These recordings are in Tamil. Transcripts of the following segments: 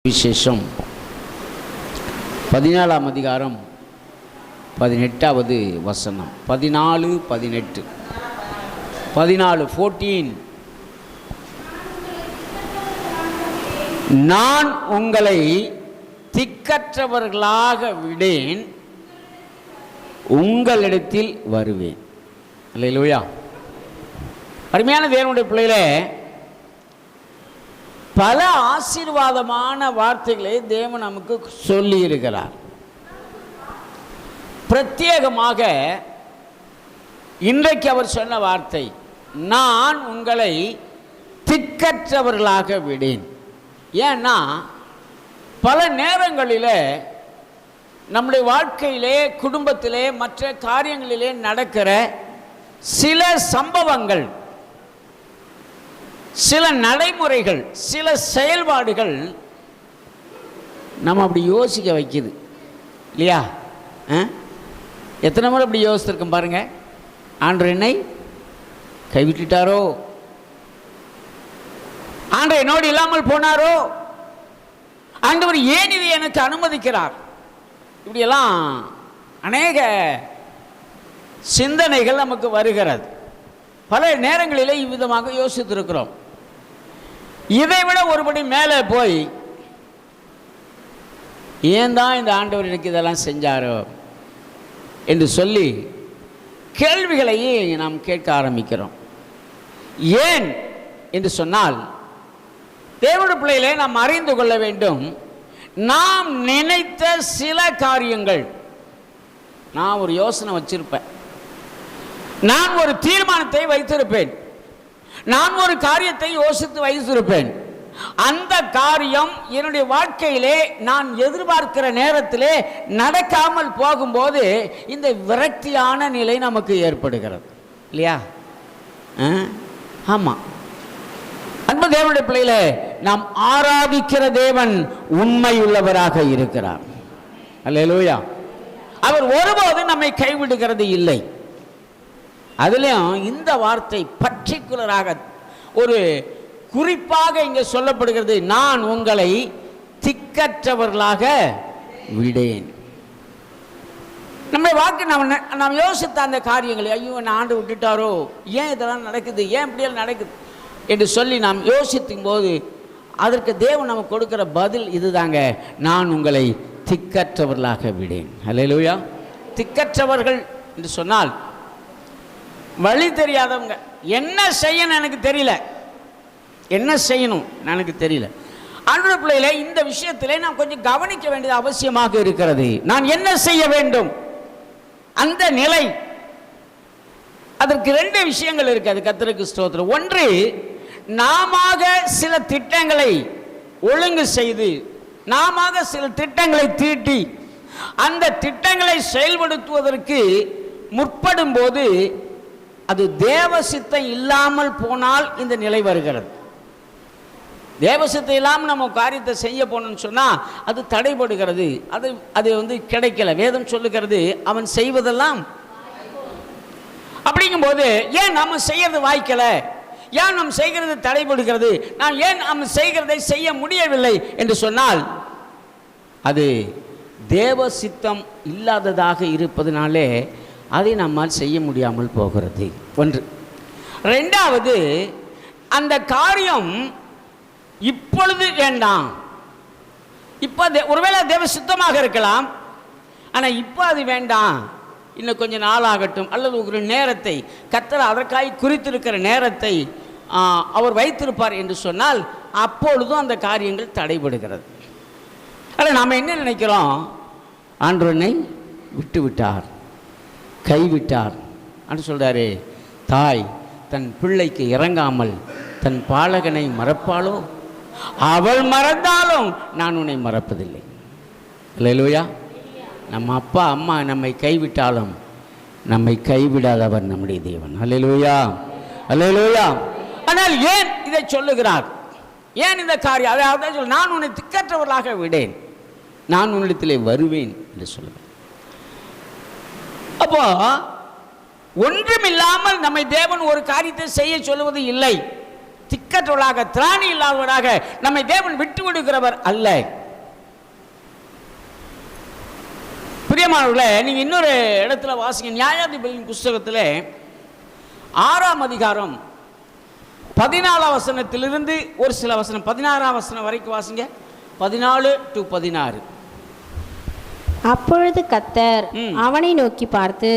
விசேஷம் 14ஆம் அதிகாரம் 18வது வசனம். 14 நான் உங்களை திக்கற்றவர்களாக விடேன், உங்களிடத்தில் வருவேன். அல்லேலூயா. அருமையான தேவனுடைய பிள்ளைகளே, பல ஆசீர்வாதமான வார்த்தைகளை தேவன் நமக்கு சொல்லி இருக்கிறார். பிரத்யேகமாக இன்றைக்கு அவர் சொன்ன வார்த்தை, நான் உங்களை திக்கற்றவர்களாக விடேன். ஏன்னா பல நேரங்களில் நம்முடைய வாழ்க்கையிலே, குடும்பத்திலே, மற்ற காரியங்களிலே நடக்கிற சில சம்பவங்கள், சில நடைமுறைகள், சில செயல்பாடுகள் நம்ம அப்படி யோசிக்க வைக்குது இல்லையா? எத்தனை முறை அப்படி யோசிச்சிருக்கோம் பாருங்க. ஆண்டவர் என்னை கைவிட்டுட்டாரோ, ஆண்டவர் என்னோடு இல்லாமல் போனாரோ, ஆண்டவர் ஏன் இதை எனக்கு அனுமதிக்கிறார், இப்படியெல்லாம் அநேக சிந்தனைகள் நமக்கு வருகிறது. பல நேரங்களிலே இவ்விதமாக யோசித்திருக்கிறோம். இதை விட ஒருபடி மேலே போய், ஏன் தான் இந்த ஆண்டவர் எனக்கு இதெல்லாம் செஞ்சாரோ என்று சொல்லி கேள்விகளையே நாம் கேட்க ஆரம்பிக்கிறோம். ஏன் என்று சொன்னால், தேவனுடைய பிள்ளைகளை நாம் அறிந்து கொள்ள வேண்டும். நாம் நினைத்த சில காரியங்கள், நான் ஒரு யோசனை வச்சிருப்பேன், நான் ஒரு தீர்மானத்தை வைத்திருப்பேன், நான் ஒரு காரியத்தை யோசித்து வைத்திருப்பேன். அந்த காரியம் என்னுடைய வாழ்க்கையிலே நான் எதிர்பார்க்கிற நேரத்திலே நடக்காமல் போகும்போது இந்த விரக்தியான நிலை நமக்கு ஏற்படுகிறது இல்லையா? ஆமாம். அன்பு தேவனுடைய பிள்ளைகளே, நாம் ஆராதிக்கிற தேவன் உண்மை உள்ளவராக இருக்கிறார். அல்லேலூயா. அவர் ஒருபோது நம்மை கைவிடுகிறது இல்லை. அதிலும் இந்த வார்த்தை பர்டிகுலராக, ஒரு குறிப்பாக இங்கே சொல்லப்படுகிறது, நான் உங்களை திக்கற்றவர்களாக விடேன். நம்ம வாக்கு நாம் யோசித்த அந்த காரியங்களை, ஐயோ நான் ஆண்டு விட்டுட்டாரோ, ஏன் இதெல்லாம் நடக்குது, ஏன் இப்படியெல்லாம் நடக்குது என்று சொல்லி நாம் யோசிக்கும் போது அதற்கு தேவன் நமக்கு கொடுக்கிற பதில் இதுதாங்க, நான் உங்களை திக்கற்றவர்களாக விடேன். அல்லேலூயா. திக்கற்றவர்கள் என்று சொன்னால் வழி தெரியாதவங்க. என்ன செய்யணும் எனக்கு தெரியல, என்ன செய்யணும் எனக்கு தெரியல. ஆண்டவருடைய பிள்ளைகளே, இந்த விஷயத்திலே நாம் கொஞ்சம் கவனிக்க வேண்டியது அவசியமாக இருக்கிறது. நான் என்ன செய்ய வேண்டும், அந்த நிலை, அதற்கு 2 விஷயங்கள் இருக்குது. கர்த்தருக்கு ஸ்தோத்திரம். ஒன்று, நாம சில திட்டங்களை ஒழுங்கு செய்து, நாம சில திட்டங்களை தீட்டி அந்த திட்டங்களை செயல்படுத்துவதற்கு முற்படும் போது அது தேவசித்தம் இல்லாமல் போனால் இந்த நிலை வருகிறது. தேவசித்தம் இல்லாமல் நம்ம காரியத்தை செய்ய போனோம்னு சொன்னால் அது தடைபடுகிறது, அது கிடைக்கல. வேதம் சொல்லுகிறது, அவன் செய்வதெல்லாம். அப்படிங்கும்போது ஏன் நம்ம செய்யறது வாய்க்கல, ஏன் நம்ம செய்கிறது தடைபடுகிறது, நான் ஏன் நம்ம செய்கிறதை செய்ய முடியவில்லை என்று சொன்னால் அது தேவசித்தம் இல்லாததாக இருப்பதனாலே அதை நம்மால் செய்ய முடியாமல் போகிறது. ஒன்று. 2வது, அந்த காரியம் இப்பொழுது வேண்டாம். இப்போ ஒருவேளை தேவ சித்தமாக இருக்கலாம், ஆனால் இப்போ அது வேண்டாம், இன்னும் கொஞ்சம் நாள் ஆகட்டும், அல்லது ஒரு நேரத்தை கர்த்தர் அதற்காக குறித்திருக்கிற நேரத்தை அவர் வைத்திருப்பார் என்று சொன்னால் அப்பொழுதும் அந்த காரியங்கள் தடைபடுகிறது. ஆனால் நாம் என்ன நினைக்கிறோம், ஆண்டவனை விட்டு விட்டார், கைவிட்டார் என்று சொல்கிறாரே. தாய் தன் பிள்ளைக்கு இறங்காமல் தன் பாலகனை மறப்பாளோ, அவள் மறந்தாலும் நான் உன்னை மறப்பதில்லை. அல்லேலூயா. நம்ம அப்பா அம்மா நம்மை கைவிட்டாலும் நம்மை கைவிடாதவர் நம்முடைய தேவன். அல்லேலூயா, அல்லேலூயா. ஆனால் ஏன் இதை சொல்லுகிறார், ஏன் இந்த காரியம், அதாவது நான் உன்னை திக்கற்றவர்களாக விடேன், நான் உன்னிடத்திலே வருவேன் என்று சொல்லுவேன். அப்போ ஒன்றுமில்லாமல் நம்மை தேவன் ஒரு காரியத்தை செய்ய சொல்லுவது இல்லை. திக்கற்றவர்களாக, திராணி இல்லாதவராக நம்மை தேவன் விட்டு விடுகிறவர் அல்ல. பிரியமானவர்களே, நீங்க இன்னொரு இடத்துல வாசிங்க. நியாயாதிபதியின் புஸ்தகத்தில் 6ஆம் அதிகாரம் 14ஆம் வசனத்திலிருந்து ஒரு சில வசனம் 16ஆம் வசனம் வரைக்கும் வாசிங்க. 14 to 16. அப்பொழுது கர்த்தர் அவனை நோக்கி பார்த்து,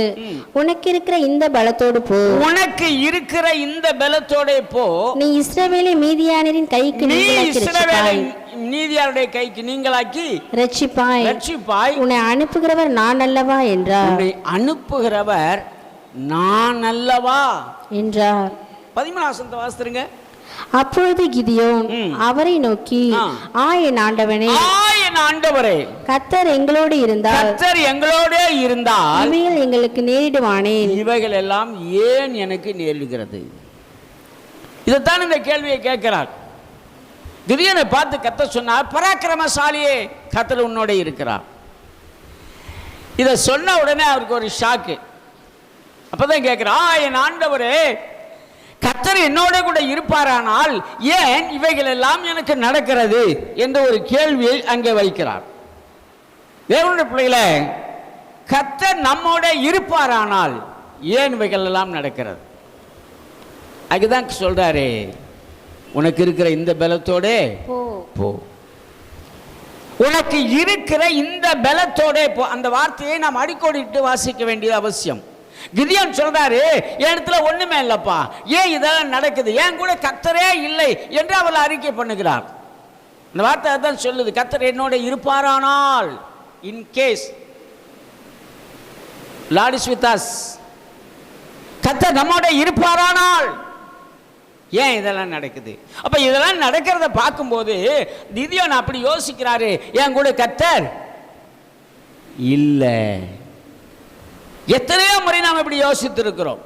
உனக்கு இருக்கிற இந்த பலத்தோடு போ, உனக்கு இருக்கிற இந்த பலத்தோட போ, நீ இஸ்ரவேலை மீதியானரின் கைக்கு நீதியாருடைய கைக்கு நீங்களாக்கி ரட்சிப்பாய், உன்னை அனுப்புகிறவர் நான் அல்லவா என்றார். உன்னை அனுப்புகிறவர் நான் அல்லவா என்றார். 13ஆம் வசனத்தை வாசித்துருங்க. அப்பொழுது கிதியோன் அவரை நோக்கி, என் ஆண்டவனே, என் ஆண்டவரே, கர்த்தர் எங்களோடு இருந்தால் இவைகள் எங்களுக்கு நேரிடுவானேன், இவைகள் எல்லாம் ஏன் எனக்கு நேரிடுகிறது? இதைத்தான் இந்த கேள்வியை கேட்கிறார். கிதியோனை பார்த்து கர்த்தர் சொன்னார், பராக்கிரமசாலியே, கர்த்தர் உன்னோட இருக்கிறார். இதை சொன்ன உடனே அவருக்கு ஒரு ஷாக்கு. அப்பதான் கேட்கிறா, என் ஆண்டவரே, கர்த்தர் என்னோட கூட இருப்பாரானால் ஏன் இவைகள் எல்லாம் எனக்கு நடக்கிறது என்ற ஒரு கேள்வியை அங்கே வைக்கிறார். தேவனுடைய பிள்ளைகளே, கர்த்தர் நம்மோட இருப்பாரானால் ஏன் இவைகள் எல்லாம் நடக்கிறது? அதுதான் சொல்றாரு, உனக்கு இருக்கிற இந்த பலத்தோட போ, உனக்கு இருக்கிற இந்த பலத்தோட போ. அந்த வார்த்தையை நாம் அடிக்கோடிட்டு வாசிக்க வேண்டியது அவசியம். கிதியோன் சொல்றாரு, என் இடத்துல ஒண்ணுமே இல்லப்பா, ஏன் இதெல்லாம் நடக்குது, ஏன் கூட கர்த்தரே இல்லை என்று அவர் அறிக்கை பண்ணுகிறார். இந்த வார்த்தை தான் சொல்லுது, கர்த்தர் என்னோட இருப்பாரானால், in case Lord is with us, கர்த்தர் நம்மோட இருப்பாரானால் ஏன் இதெல்லாம் நடக்குது? அப்ப இதெல்லாம் நடக்கிறத பார்க்கும்போது கிதியோன் அப்படி யோசிக்கிறாரு, என் கூட கர்த்தர் இல்லை. எத்தனையோ முறை நாம் இப்படி யோசித்திருக்கிறோம்.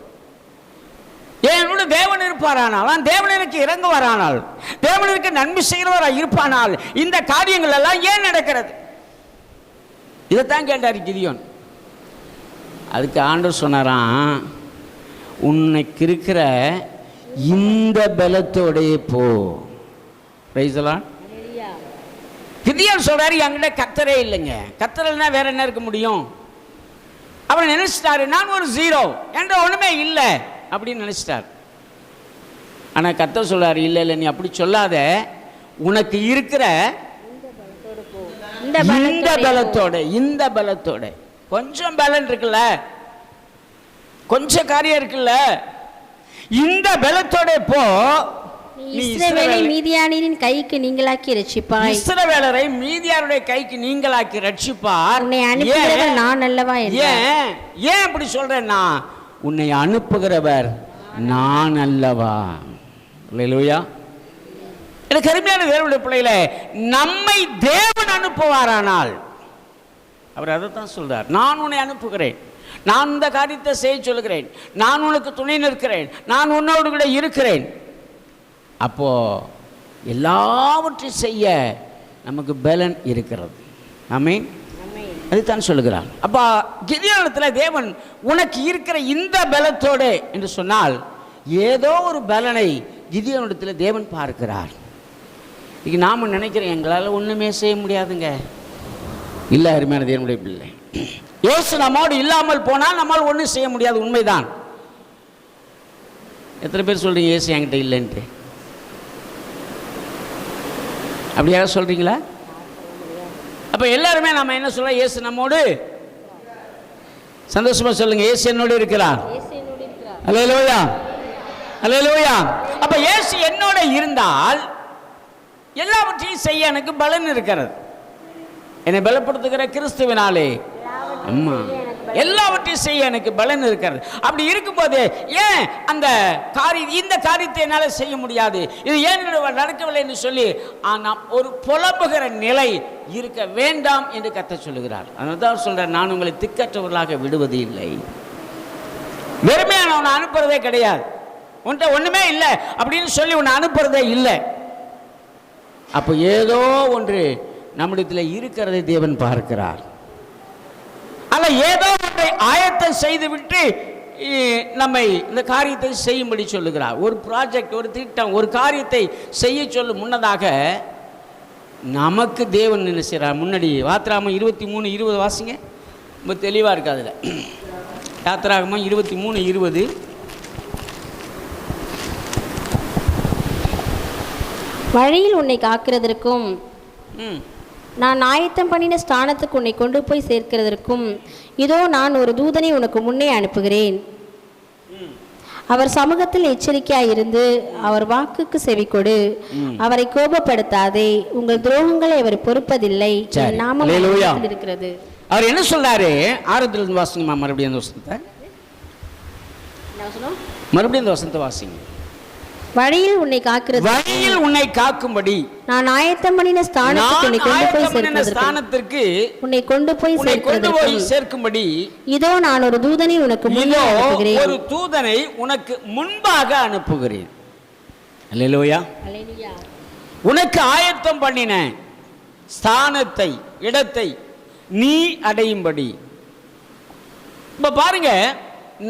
என்னோட தேவன் இருப்பாரானால், தேவனுக்கு இறங்குவாரானால், தேவனுக்கு நன்மை செய்கிறவராக இருப்பானால் இந்த காரியங்கள் எல்லாம் ஏன் நடக்கிறது? இதைத்தான் கேட்டார் கிதியோன். அதுக்கு ஆண்டவர் சொன்னாராம், உனக்கு இருக்கிற இந்த பலத்தோட போ. Price the Lord. கிதியோன் சொல்றாரு, என்கிட்ட கர்த்தரே இல்லைங்க, கர்த்தர்னா வேற என்ன இருக்க முடியும்? அவர் நினைச்சிட்டாரு, நான் ஒரு ஜீரோ என்ற ஒண்ணுமே இல்லை அப்படின்னு நினைச்சிட்டார். ஆனா கர்த்தர் சொல்றாரு, இல்ல இல்ல, நீ அப்படி சொல்லாத, உனக்கு இருக்கிற இந்த பலத்தோட கொஞ்சம் பலன் இருக்குல்ல, கொஞ்சம் காரியம் இருக்குல்ல, இந்த பலத்தோட போ, இஸ்ரவேலை மீதியானரின் கைக்கு நீங்களாக்கி ரட்சிப்பாய், இஸ்ரவேலரை மீதியாருடைய கைக்கு நீங்களாக்கி ரட்சிப்பார், உன்னை அனுப்புகிறவர் நான் அல்லவா என்றார். ஏன் அப்படி சொல்றேன்னா, உன்னை அனுப்புகிறவர் நான் அல்லவா. அல்லேலூயா. எனக்கு அருமையான தேவனுடைய பிள்ளைகளே, நம்மை தேவன் அனுப்புவாரானால் அவர் அதைத்தான் சொல்றார், நான் உன்னை அனுப்புகிறேன், நான் இந்த காரியத்தை செய்ய சொல்லுகிறேன், நான் உனக்கு துணை நிற்கிறேன், நான் உன்னோடு கூட இருக்கிறேன். அப்போ எல்லாவற்றையும் செய்ய நமக்கு பலன் இருக்கிறது. ஆமென். அதுதான் சொல்லுகிறார். அப்ப கிதியோனிடத்தில் தேவன் உனக்கு இருக்கிற இந்த பலத்தோடு என்று சொன்னால், ஏதோ ஒரு பலனை கிதியோனிடத்தில் தேவன் பார்க்கிறார். இன்னைக்கு நாம நினைக்கிறோம், எங்களால் ஒண்ணுமே செய்ய முடியாதுங்க. இல்லை அருமையான தேவனுடைய பிள்ளை, இயேசு நம்மோடு இல்லாமல் போனால் நம்மால் ஒன்றும் செய்ய முடியாது. உண்மைதான். எத்தனை பேர் சொல்றீங்க இயேசு என்கிட்ட இல்லைன்ட்டு? அப்படி யாராவது சொல்றீங்களா? அப்ப எல்லாருமே நம்ம என்ன சொல்றோம், இயேசு நம்மோடு. சந்தோஷமா சொல்லுங்க, இயேசு என்னோடு இருக்கிறார். அல்லேலூயா, அல்லேலூயா. அப்ப இயேசு என்னோட இருந்தால் எல்லாவற்றையும் செய்ய எனக்கு பலன் இருக்கிறது. என்னை பலப்படுத்துகிற கிறிஸ்துவினாலே அம்மா எல்லாவற்றையும் செய்ய எனக்கு பலன் இருக்கிறது. அப்படி இருக்கும்போது ஏன் அந்த இந்த காரியத்தை என்னால் செய்ய முடியாது, இது ஏன் நடக்கவில்லை என்று சொல்லி நாம் ஒரு புலம்புகிற நிலை இருக்க வேண்டாம் என்று கர்த்தர் சொல்லுகிறார். அதனால தான் சொல்றார், நான் உங்களை திக்கற்றவர்களாக விடுவது இல்லை. வெறுமையான உன்னை அனுப்புறதே கிடையாது, உன்கிட்ட ஒண்ணுமே இல்லை அப்படின்னு சொல்லி உன்னை அனுப்புறதே இல்லை. அப்போ ஏதோ ஒன்று நம்மிடத்தில் இருக்கிறதை தேவன் பார்க்கிறார். அல்ல ஏதோ ஒன்றை ஆயத்தம் செய்து விட்டு நம்மை இந்த காரியத்தை செய்யும்படி சொல்லுகிறார். ஒரு ப்ராஜெக்ட், ஒரு திட்டம், ஒரு காரியத்தை செய்ய சொல்லும் முன்னதாக நமக்கு தேவன் என்ன செய்கிறார்? முன்னாடி யாத்திராகமம் 23:20 வாசிங்க, ரொம்ப தெளிவாக இருக்குது அதில். யாத்திராகமம் 23:20. வழியில் உன்னை காக்கிறதற்கும் நான் ஆயத்தம் பண்ணின ஸ்தானத்துக்கு உன்னை கொண்டு போய் சேர்க்கிறதற்கும் இதோ நான் ஒரு தூதனை உனக்கு முன்னே அனுப்புகிறேன். அவர் சமூகத்தில் எச்சரிக்கையாயிருந்து அவர் வாக்குக்கு செவிக்கொடு, அவரை கோபப்படுத்தாதே, உங்கள் துரோகங்களை அவர் பொறுப்பதில்லை, நாமம் இருக்கிறது. அவர் என்ன சொல்றாரு? ஆரம்பத்திலிருந்து வாசிங்கம்மா, மறுபடியும் அந்த வசனத்தை, மறுபடியும் அந்த வசனத்தை வாசிங்க. வழியில் உன்னை காக்கிறது, வழியில் உன்னை காக்கும்படி நான் ஆயத்தம் பண்ணின ஸ்தானத்துக்கு உன்னை கொண்டு போய் சேர்க்கும்படி இதோ நான் ஒரு தூதனை உனக்கு முன்னே அனுப்புகிறேன். ஒரு தூதனை உனக்கு முன்பாக அனுப்புகிறேன். அல்லேலூயா. உனக்கு ஆயத்தம் பண்ணின ஸ்தானத்தை, இடத்தை நீ அடையும்படி. இப்ப பாருங்க,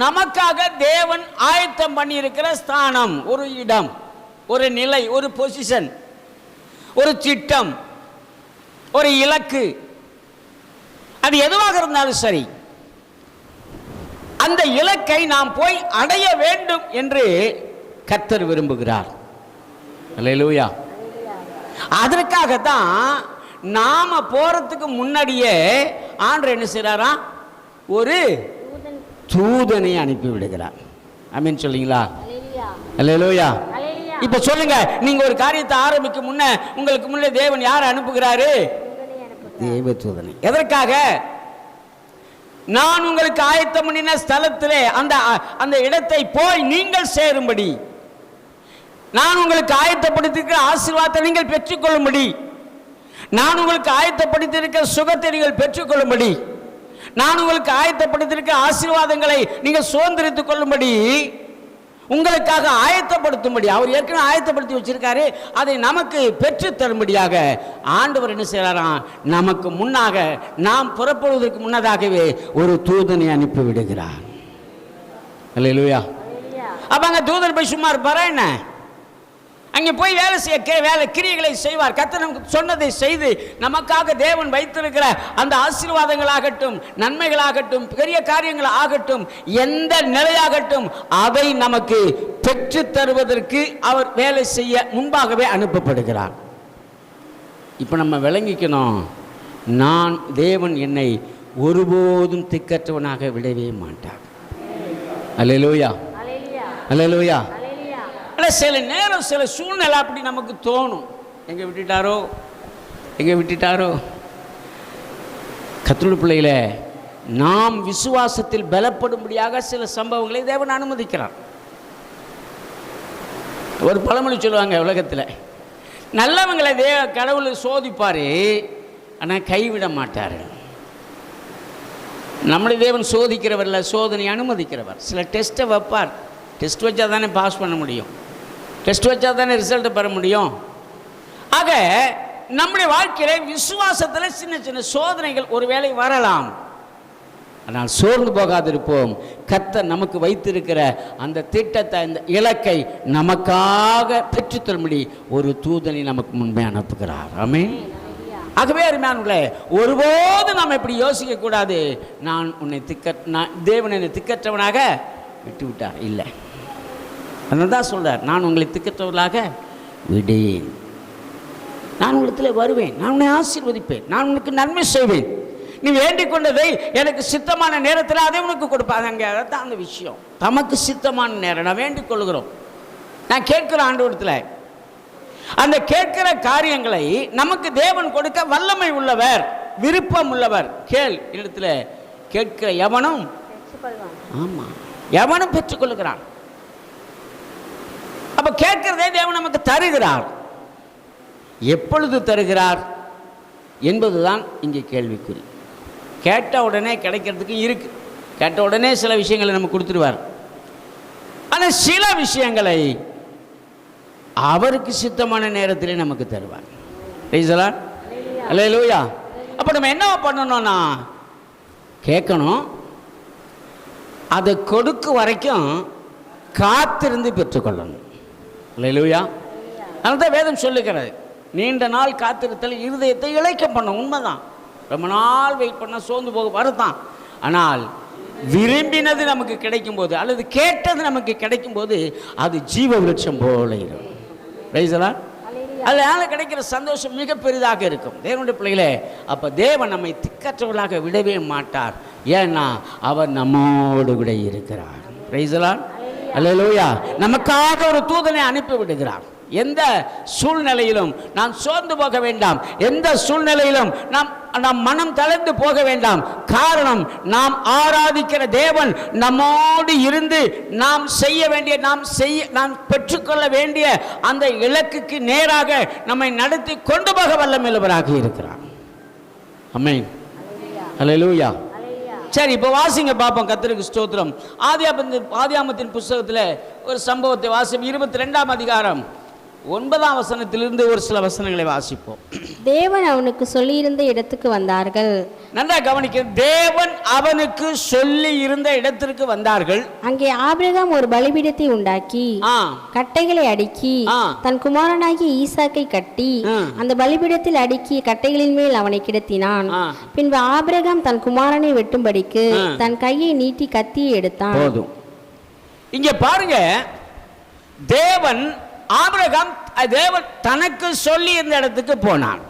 நமக்காக தேவன் ஆயத்தம் பண்ணி இருக்கிற ஸ்தானம், ஒரு இடம், ஒரு நிலை, ஒரு பொசிஷன், ஒரு திட்டம், ஒரு இலக்கு, அது எதுவாக இருந்தாலும் சரி, அந்த இலக்கை நாம் போய் அடைய வேண்டும் என்று கர்த்தர் விரும்புகிறார். அல்லேலூயா. அதற்காகத்தான் நாம போறதுக்கு முன்னாடியே ஆண்டவர் என்ன செய்றாரா? ஒரு தூதனை அனுப்பி விடுகிறார். ஆமென் சொல்றீங்களா? அல்லேலூயா. இப்ப சொல்லுங்க, நீங்க ஒரு காரியத்தை ஆரம்பிக்க முன்ன உங்களுக்கு முன்னே தேவன் யாரை அனுப்புகிறாரு? தேவ தூதனை. எதற்காக? நான் உங்களுக்கு ஆயத்தம் பண்ணின ஸ்தலத்திலே அந்த இடத்தை போய் நீங்கள் சேரும்படி, நான் உங்களுக்கு ஆயத்தப்படுத்தியிருக்கிற ஆசீர்வாதத்தை நீங்கள் பெற்றுக்கொள்ளும்படி, நான் உங்களுக்கு ஆயத்தப்படுத்தியிருக்கிற சுகத்தை நீங்கள் பெற்றுக்கொள்ளும்படி, நான் உங்களுக்கு ஆயத்தப்படுத்தியிருக்க ஆசீர்வாதங்களை நீங்கள் சுதந்திரித்துக் கொள்ளும்படி, உங்களுக்காக ஆயத்தப்படுத்தும்படி, அவர் ஏற்கனவே ஆயத்தப்படுத்தி வச்சிருக்காரு, அதை நமக்கு பெற்று தரும்படியாக ஆண்டவர் என்ன செய்யறாராம்? நமக்கு முன்னாக, நாம் புறப்படுவதற்கு முன்னதாகவே ஒரு தூதனை அனுப்பி விடுகிறார். அல்லேலூயா. அப்ப அங்க தூதன் போய் சும்மா இருப்பாரா என்ன? அங்கே போய் வேலை செய்ய, வேலை கிரியைகளை செய்வார். கர்த்தர் நமக்கு சொன்னதை செய்து நமக்காக தேவன் வைத்திருக்கிற அந்த ஆசீர்வாதங்களாகட்டும், நன்மைகளாகட்டும், பெரிய காரியங்கள் ஆகட்டும், எந்த நிலையாகட்டும், அதை நமக்கு பெற்று தருவதற்கு அவர் வேலை செய்ய முன்பாகவே அனுப்பப்படுகிறார். இப்போ நம்ம விளங்கிக்கணும், நான் தேவன் என்னை ஒருபோதும் திக்கற்றவனாக விடவே மாட்டார். அல்லேலூயா. அல்லேலூயா. சில நேரம் சில சூழ்நிலை அப்படி நமக்கு தோணும், எங்க விட்டுட்டாரோ. கர்த்தருடைய பிள்ளைகளே, நாம் விசுவாசத்தில் பலப்படும்படியாக சில சம்பவங்களை தேவன் அனுமதிக்கிறார். ஒரு பழமொழி சொல்லுவாங்க உலகத்தில், நல்லவங்களை கடவுளை சோதிப்பாரு, ஆனால் கைவிட மாட்டார். நம்முடைய தேவன் சோதிக்கிறவர்ல, சோதனை அனுமதிக்கிறவர். சில டெஸ்ட்டை வைப்பார். டெஸ்ட் வச்சா தானே பாஸ் பண்ண முடியும், டெஸ்ட் வச்சா தானே ரிசல்ட் பெற முடியும். ஆக நம்முடைய வாழ்க்கையில் விசுவாசத்தில் சின்ன சின்ன சோதனைகள் ஒருவேளை வரலாம், ஆனால் சோர்ந்து போகாதிருப்போம். கர்த்தர் நமக்கு வைத்திருக்கிற அந்த திட்டத்தை, அந்த இலக்கை நமக்காக பெற்றுத்தரும்படி ஒரு தூதனை நமக்கு முன்பே அனுப்புகிறார். ஆமென். ஆகவே அருமையானவர்களே, ஒருபோது நாம் இப்படி யோசிக்க கூடாது, நான் உன்னை தேவன் என்னை திக்கற்றவனாக விட்டு விட்டார். இல்லை, அதனால தான் சொல்றார், நான் உங்களை திக்கற்றவர்களாக விடேன், நான் உங்களிடத்தில் வருவேன், நான் உன்னை ஆசீர்வதிப்பேன், நான் உனக்கு நன்மை செய்வேன், நீ வேண்டிக் கொண்டதை எனக்கு சித்தமான நேரத்தில் அதை உனக்கு கொடுப்பேன். அங்கே தான் அந்த விஷயம், தமக்கு சித்தமான நேரம் நான் வேண்டிக் கொள்கிறோம். நான் கேட்கிற ஆண்டவரிடத்தில் அந்த கேட்கிற காரியங்களை நமக்கு தேவன் கொடுக்க வல்லமை உள்ளவர், விருப்பம் உள்ளவர். கேள் இடத்துல கேட்கிற எவனும், ஆமா, எவனும் பெற்றுக்கொள்கிறான். அப்ப கேட்கிறதே தேவன் நமக்கு தருகிறார். எப்பொழுது தருகிறார் என்பதுதான் இங்கே கேள்விக்குறி. கேட்ட உடனே கிடைக்கிறதுக்கு இருக்கு, கேட்ட உடனே சில விஷயங்களை நம்ம கொடுத்துருவார். ஆனால் சில விஷயங்களை அவருக்கு சித்தமான நேரத்திலே நமக்கு தருவார். அல்லேலூயா. அப்ப நம்ம என்ன பண்ணணும்னா, கேட்கணும், அதை கொடுக்கும் வரைக்கும் காத்திருந்து பெற்றுக்கொள்ளணும். அல்லேலூயா. அதுதான் வேதம் சொல்லுகிறது. நீண்ட நாள் காத்திருத்தல் இருதயத்தை இளைக்க பண்ணும். உண்மைதான். ரொம்ப நாள் வெயிட் பண்ண சோர்ந்து போக வருதான். ஆனால் விரும்பினது நமக்கு கிடைக்கும் போது அல்லது கேட்டது நமக்கு கிடைக்கும் போது அது ஜீவ விருட்சம் போல இருக்கும். ரைசலா அதனால கிடைக்கிற சந்தோஷம் மிக பெரிதாக இருக்கும். தேவனுடைய பிள்ளைகளே, அப்போ தேவன் நம்மை திக்கற்றவர்களாக விடவே மாட்டார். ஏன்னா அவர் நம்மோடு கூட இருக்கிறார். ரைசலா அல்லேலூயா. நமக்காக ஒரு தூதனை அனுப்பி விடுகிறார். எந்த சூழ்நிலையிலும் நாம் சோர்ந்து போக வேண்டாம். எந்த சூழ்நிலையிலும் நாம் மனம் தளர்ந்து போக வேண்டாம். காரணம், நாம் ஆராதிக்கிற தேவன் நம்மோடு இருந்து நாம் செய்ய வேண்டிய நாம் பெற்றுக்கொள்ள வேண்டிய அந்த இலக்குக்கு நேராக நம்மை நடத்தி கொண்டு போக வல்லமையுள்ளவராக இருக்கிறார். ஆமென். அல்லேலூயா. சரி, இப்போ வாசிங்க பார்ப்போம். கர்த்தருக்கு ஸ்தோத்திரம். ஆதியாகமத்தின் புஸ்தகத்தில் ஒரு சம்பவத்தை வாசிப்போம். 22ஆம் அதிகாரம் 9ஆம் வசனத்திலிருந்து ஒரு சில வசனங்களை வாசிப்போம். தேவன் அவனுக்கு சொல்லியிருந்த இடத்துக்கு வந்தார்கள். நன்றா கவனிக்க. தேவன் அவனுக்கு சொல்லி இருந்த இடத்திற்கு வந்தார்கள். அங்கே ஆபிரகாம் ஒரு பலிபீடத்தை உண்டாக்கி கட்டைகளை அடுக்கி தன் குமாரனாகிய ஈசாக்கை கட்டி அந்த பலிபீடத்தில் அடுக்கிய கட்டைகளின் மேல் அவனை கிடத்தினான். பின்பு ஆபிரகாம் தன் குமாரனை வெட்டும்படிக்கு தன் கையை நீட்டி கத்தியை எடுத்தான். போதும். இங்க பாருங்க, தேவன் தனக்கு சொல்லி இந்த இடத்துக்கு போனான்.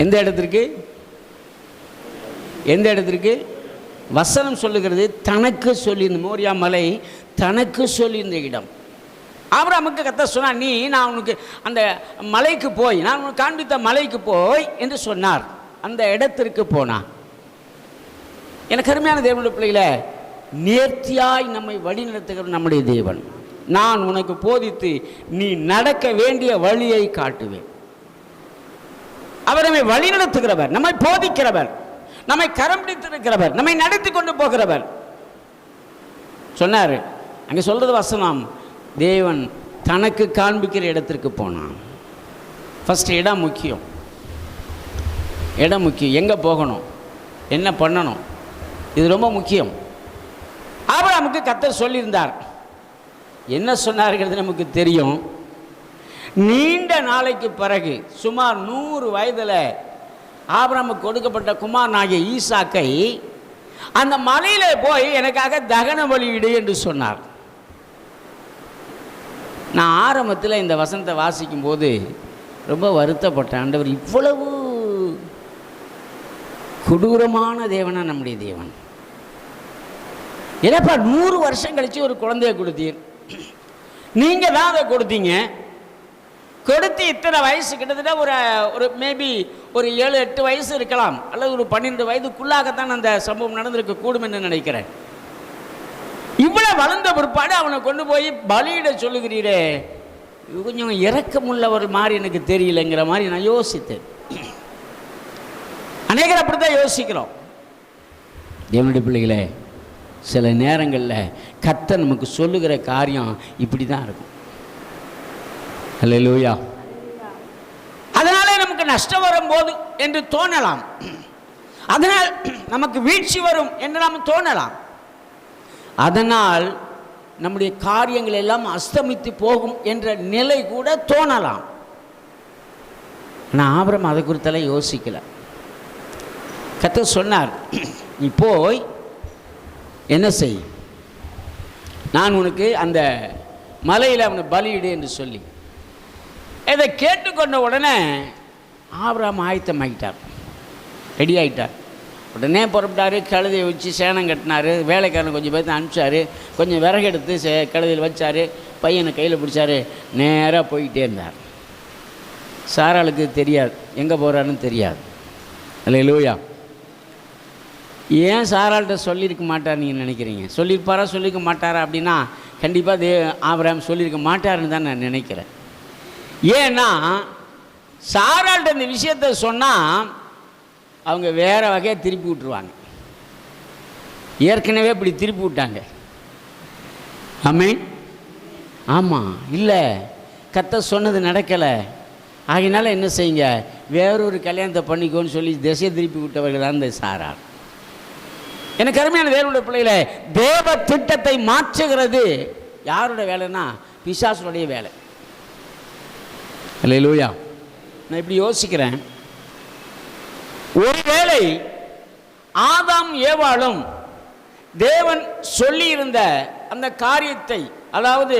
எந்த இடத்திற்கு வசனம் சொல்லுகிறது, தனக்கு சொல்லி. இந்த மோரியா மலை தனக்கு சொல்லி இந்த இடம். ஆபிரகாமுக்கு கர்த்தர் சொன்னார், நான் உனக்கு அந்த மலைக்கு போய், நான் உனக்கு காண்பித்த மலைக்கு போய் என்று சொன்னார். அந்த இடத்திற்கு போனான். எனக்கு அருமையான தேவனுடைய பிள்ளைகளே, நேர்த்தியாய் நம்மை வழி நடத்துகிற நம்முடைய தேவன். நான் உனக்கு போதித்து நீ நடக்க வேண்டிய வழியை காட்டுவேன். அவர் நம்மை வழி நடத்துகிறவர், நம்மை போதிக்கிறவர், நம்மை கரம் பிடித்திருக்கிறவர், நம்மை நடத்தி கொண்டு போகிறவர். சொன்னார். அங்கே சொல்றது வசனம், தேவன் தனக்கு காண்பிக்கிற இடத்திற்கு போனான். ஃபர்ஸ்ட் இடம் முக்கியம். எங்கே போகணும், என்ன பண்ணணும், இது ரொம்ப முக்கியம். ஆபிரகாமுக்கு கர்த்தர் சொல்லியிருந்தார். என்ன சொன்னார்கிறது நமக்கு தெரியும். நீண்ட நாளைக்கு பிறகு சுமார் 100 வயதில் ஆபிரகாமுக்கு கொடுக்கப்பட்ட குமாரனாகிய ஈசாக்கை அந்த மலையில போய் எனக்காக தகன பலியிடு என்று சொன்னார். நான் ஆரம்பத்தில் இந்த வசனத்தை வாசிக்கும் போது ரொம்ப வருத்தப்பட்டேன். ஆண்டவர், இவ்வளவு கொடூரமான தேவனா நம்முடைய தேவன். என்னப்பா 100 வருஷம் கழிச்சு ஒரு குழந்தைய கொடுத்தீர், நீங்க தான் அதை கொடுத்தீங்க. கொடுத்து இத்தனை வயசு, கிட்டத்தட்ட ஒரு மேபி ஒரு 7-8 வயசு இருக்கலாம், அல்லது ஒரு 12 வயதுக்குள்ளாகத்தான் அந்த சம்பவம் நடந்திருக்க கூடும் என்று நினைக்கிறேன். இவ்வளவு வளர்ந்த பிற்பாடு அவனை கொண்டு போய் பலியிட சொல்லுகிறீரே, கொஞ்சம் இரக்கமுள்ளவர் மாதிரி எனக்கு தெரியலங்கிற மாதிரி நான் யோசித்தேன். அநேகர் அப்படித்தான் யோசிக்கிறோம். தேவனுடைய பிள்ளைகளே, சில நேரங்களில் கர்த்தர் நமக்கு சொல்லுகிற காரியம் இப்படி தான் இருக்கும். அல்லேலூயா. அதனாலே நமக்கு நஷ்டம் வரும்போது என்று தோணலாம், அதனால் நமக்கு வீழ்ச்சி வரும் என்று நாம் தோணலாம், அதனால் நம்முடைய காரியங்கள் எல்லாம் அஸ்தமித்து போகும் என்ற நிலை கூட தோணலாம். ஆனால் ஆபிரகாம் அதை குறித்தெல்லாம் யோசிக்கல. கர்த்தர் சொன்னார், நீ போய் என்ன செய், நான் உனக்கு அந்த மலையில் அவனை பலியிடு என்று சொல்லி. இதை கேட்டுக்கொண்ட உடனே ஆபிரகாம் ஆயத்தமாகிட்டார், ரெடி ஆகிட்டார். உடனே புறப்பட்டார். கழுதையை வச்சு சேனம் கட்டினார். வேலைக்காரன் கொஞ்சம் பேர்த்து அனுப்பிச்சார். கொஞ்சம் விறகு எடுத்து கழுதையில் வச்சார். பையனை கையில் பிடிச்சார். நேராக போய்கிட்டே இருந்தார். சாராளுக்கு தெரியாது, எங்கே போகிறாருன்னு தெரியாது. அல்லேலூயா. ஏன் சாராள்கிட்ட சொல்லியிருக்க மாட்டார் நீங்கள் நினைக்கிறீங்க? சொல்லியிருப்பாரா சொல்லியிருக்க மாட்டாரா அப்படின்னா கண்டிப்பாக ஆபிரகாம் சொல்லியிருக்க மாட்டாருன்னு தான் நான் நினைக்கிறேன். ஏன்னா சாராள்கிட்ட இந்த விஷயத்தை சொன்னால் அவங்க வேறு வகையாக திருப்பி விட்டுருவாங்க. ஏற்கனவே இப்படி திருப்பி விட்டாங்க. ஆமென். ஆமாம், இல்லை கர்த்தர் சொன்னது நடக்கலை, ஆகினால என்ன செய்யுங்க, வேறொரு கல்யாணத்தை பண்ணிக்கோன்னு சொல்லி திசை திருப்பி விட்டவர்கள் தான் இந்த சாராள். எனக்கு அருமையான தேவனுடைய பிள்ளைகளே, தேவ திட்டத்தை மாற்றுகிறது யாருடைய வேலைன்னா பிசாசுடைய வேலை. அல்லேலூயா. நான் இப்படி யோசிக்கிறேன், ஒருவேளை ஆதாம் ஏவாளும் தேவன் சொல்லியிருந்த அந்த காரியத்தை, அதாவது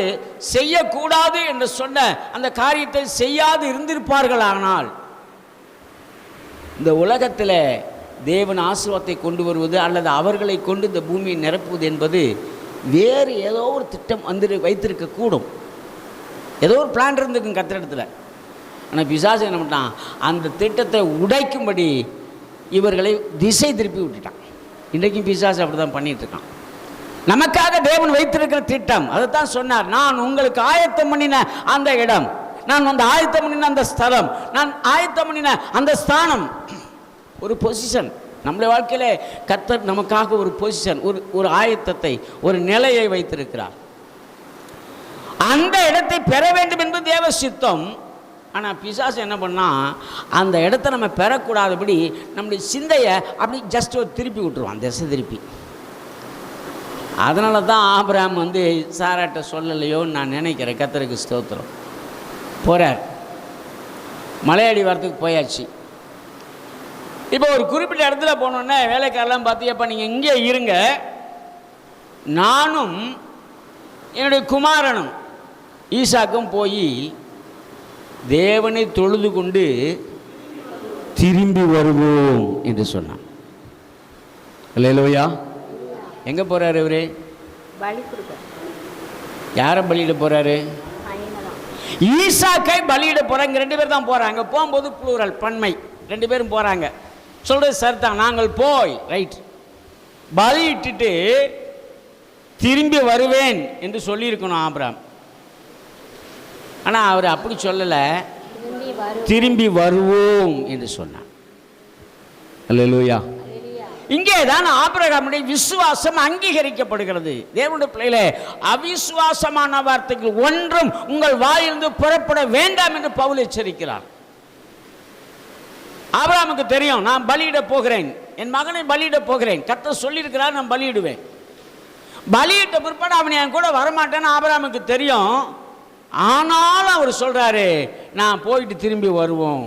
செய்யக்கூடாது என்று சொன்ன அந்த காரியத்தை செய்யாது இருந்திருப்பார்களானால் இந்த உலகத்தில் தேவன் ஆசீர்வாதத்தை கொண்டு வருவது அல்லது அவர்களை கொண்டு இந்த பூமியை நிரப்புவது என்பது வேறு ஏதோ ஒரு திட்டம் வைத்திருக்க கூடும். ஏதோ ஒரு பிளான் இருந்திருக்கும் கத்திரிடத்தில். ஆனால் பிசாசு என்ன பண்ணிட்டான், அந்த திட்டத்தை உடைக்கும்படி இவர்களை திசை திருப்பி விட்டுட்டான். இன்றைக்கும் பிசாசு அப்படி தான் பண்ணிகிட்ருக்கான். நமக்காக தேவன் வைத்திருக்கிற திட்டம் அதைத்தான் சொன்னார், நான் உங்களுக்கு ஆயத்தம் பண்ணின அந்த இடம், நான் வந்து ஆயத்தம் பண்ணின அந்த ஸ்தலம், நான் ஆயத்தம் பண்ணின அந்த ஸ்தானம், ஒரு பொசிஷன். நம்முடைய வாழ்க்கையிலே கர்த்தர் நமக்காக ஒரு பொசிஷன், ஒரு ஆயத்தத்தை, ஒரு நிலையை வைத்திருக்கிறார். அந்த இடத்தை பெற வேண்டும் என்பது தேவ சித்தம். ஆனால் பிசாசு என்ன பண்ணால், அந்த இடத்த நம்ம பெறக்கூடாதபடி நம்முடைய சிந்தையை அப்படி ஜஸ்ட் ஒரு திருப்பி விட்டுருவான், திசை திருப்பி. அதனால தான் ஆபிரகாம் வந்து சாராட்ட சொல்லலையோன்னு நான் நினைக்கிறேன். கர்த்தருக்கு ஸ்தோத்திரம். போகிறார், மலையடி வரத்துக்கு போயாச்சு. இப்போ ஒரு குறிப்பிட்ட இடத்துல போனோன்னே வேலைக்காரெல்லாம் பார்த்தியப்பா நீங்கள் இங்கே இருங்க, நானும் என்னுடைய குமாரனும் ஈசாக்கும் போய் தேவனை தொழுது கொண்டு திரும்பி வருவோம் என்று சொன்னான். அல்லேலூயா. எங்கே போகிறாரு இவரு? யாரை பலியிட போகிறாரு? ஈசாக்கை பலியிட போகிறாங்க. 2 பேர் தான் போகிறாங்க. போகும்போது ப்ளூரல், பன்மை, 2 பேரும் போகிறாங்க. சொல்கிறது சரிதான். நாங்கள் போய் ரைட் பலியிட்டுட்டு திரும்பி வருவேன் என்று சொல்லியிருக்கணும் ஆபிரகாம். ஆனால் அவர் அப்படி சொல்லலை, திரும்பி வருவோம் என்று சொன்னார். அல்லேலூயா. இங்கே தான் ஆபிரகாமுடைய விசுவாசம் அங்கீகரிக்கப்படுகிறது. தேவனுடைய பிள்ளைகளே, அவிசுவாசமான வார்த்தைகள் ஒன்றும் உங்கள் வாயிலிருந்து புறப்பட வேண்டாம் என்று பவுல் எச்சரிக்கிறார். ஆபிரகாமுக்கு தெரியும், நான் பலியிட போகிறேன், என் மகனை பலியிட போகிறேன், கர்த்தர் சொல்லியிருக்கிறார், நான் பலியிடுவேன். பலியிட்ட பிற்பாடு அவன் என் கூட வரமாட்டேன்னு ஆபிரகாமுக்கு தெரியும். ஆனாலும் அவர் சொல்றாரு, நான் போயிட்டு திரும்பி வருவோம்.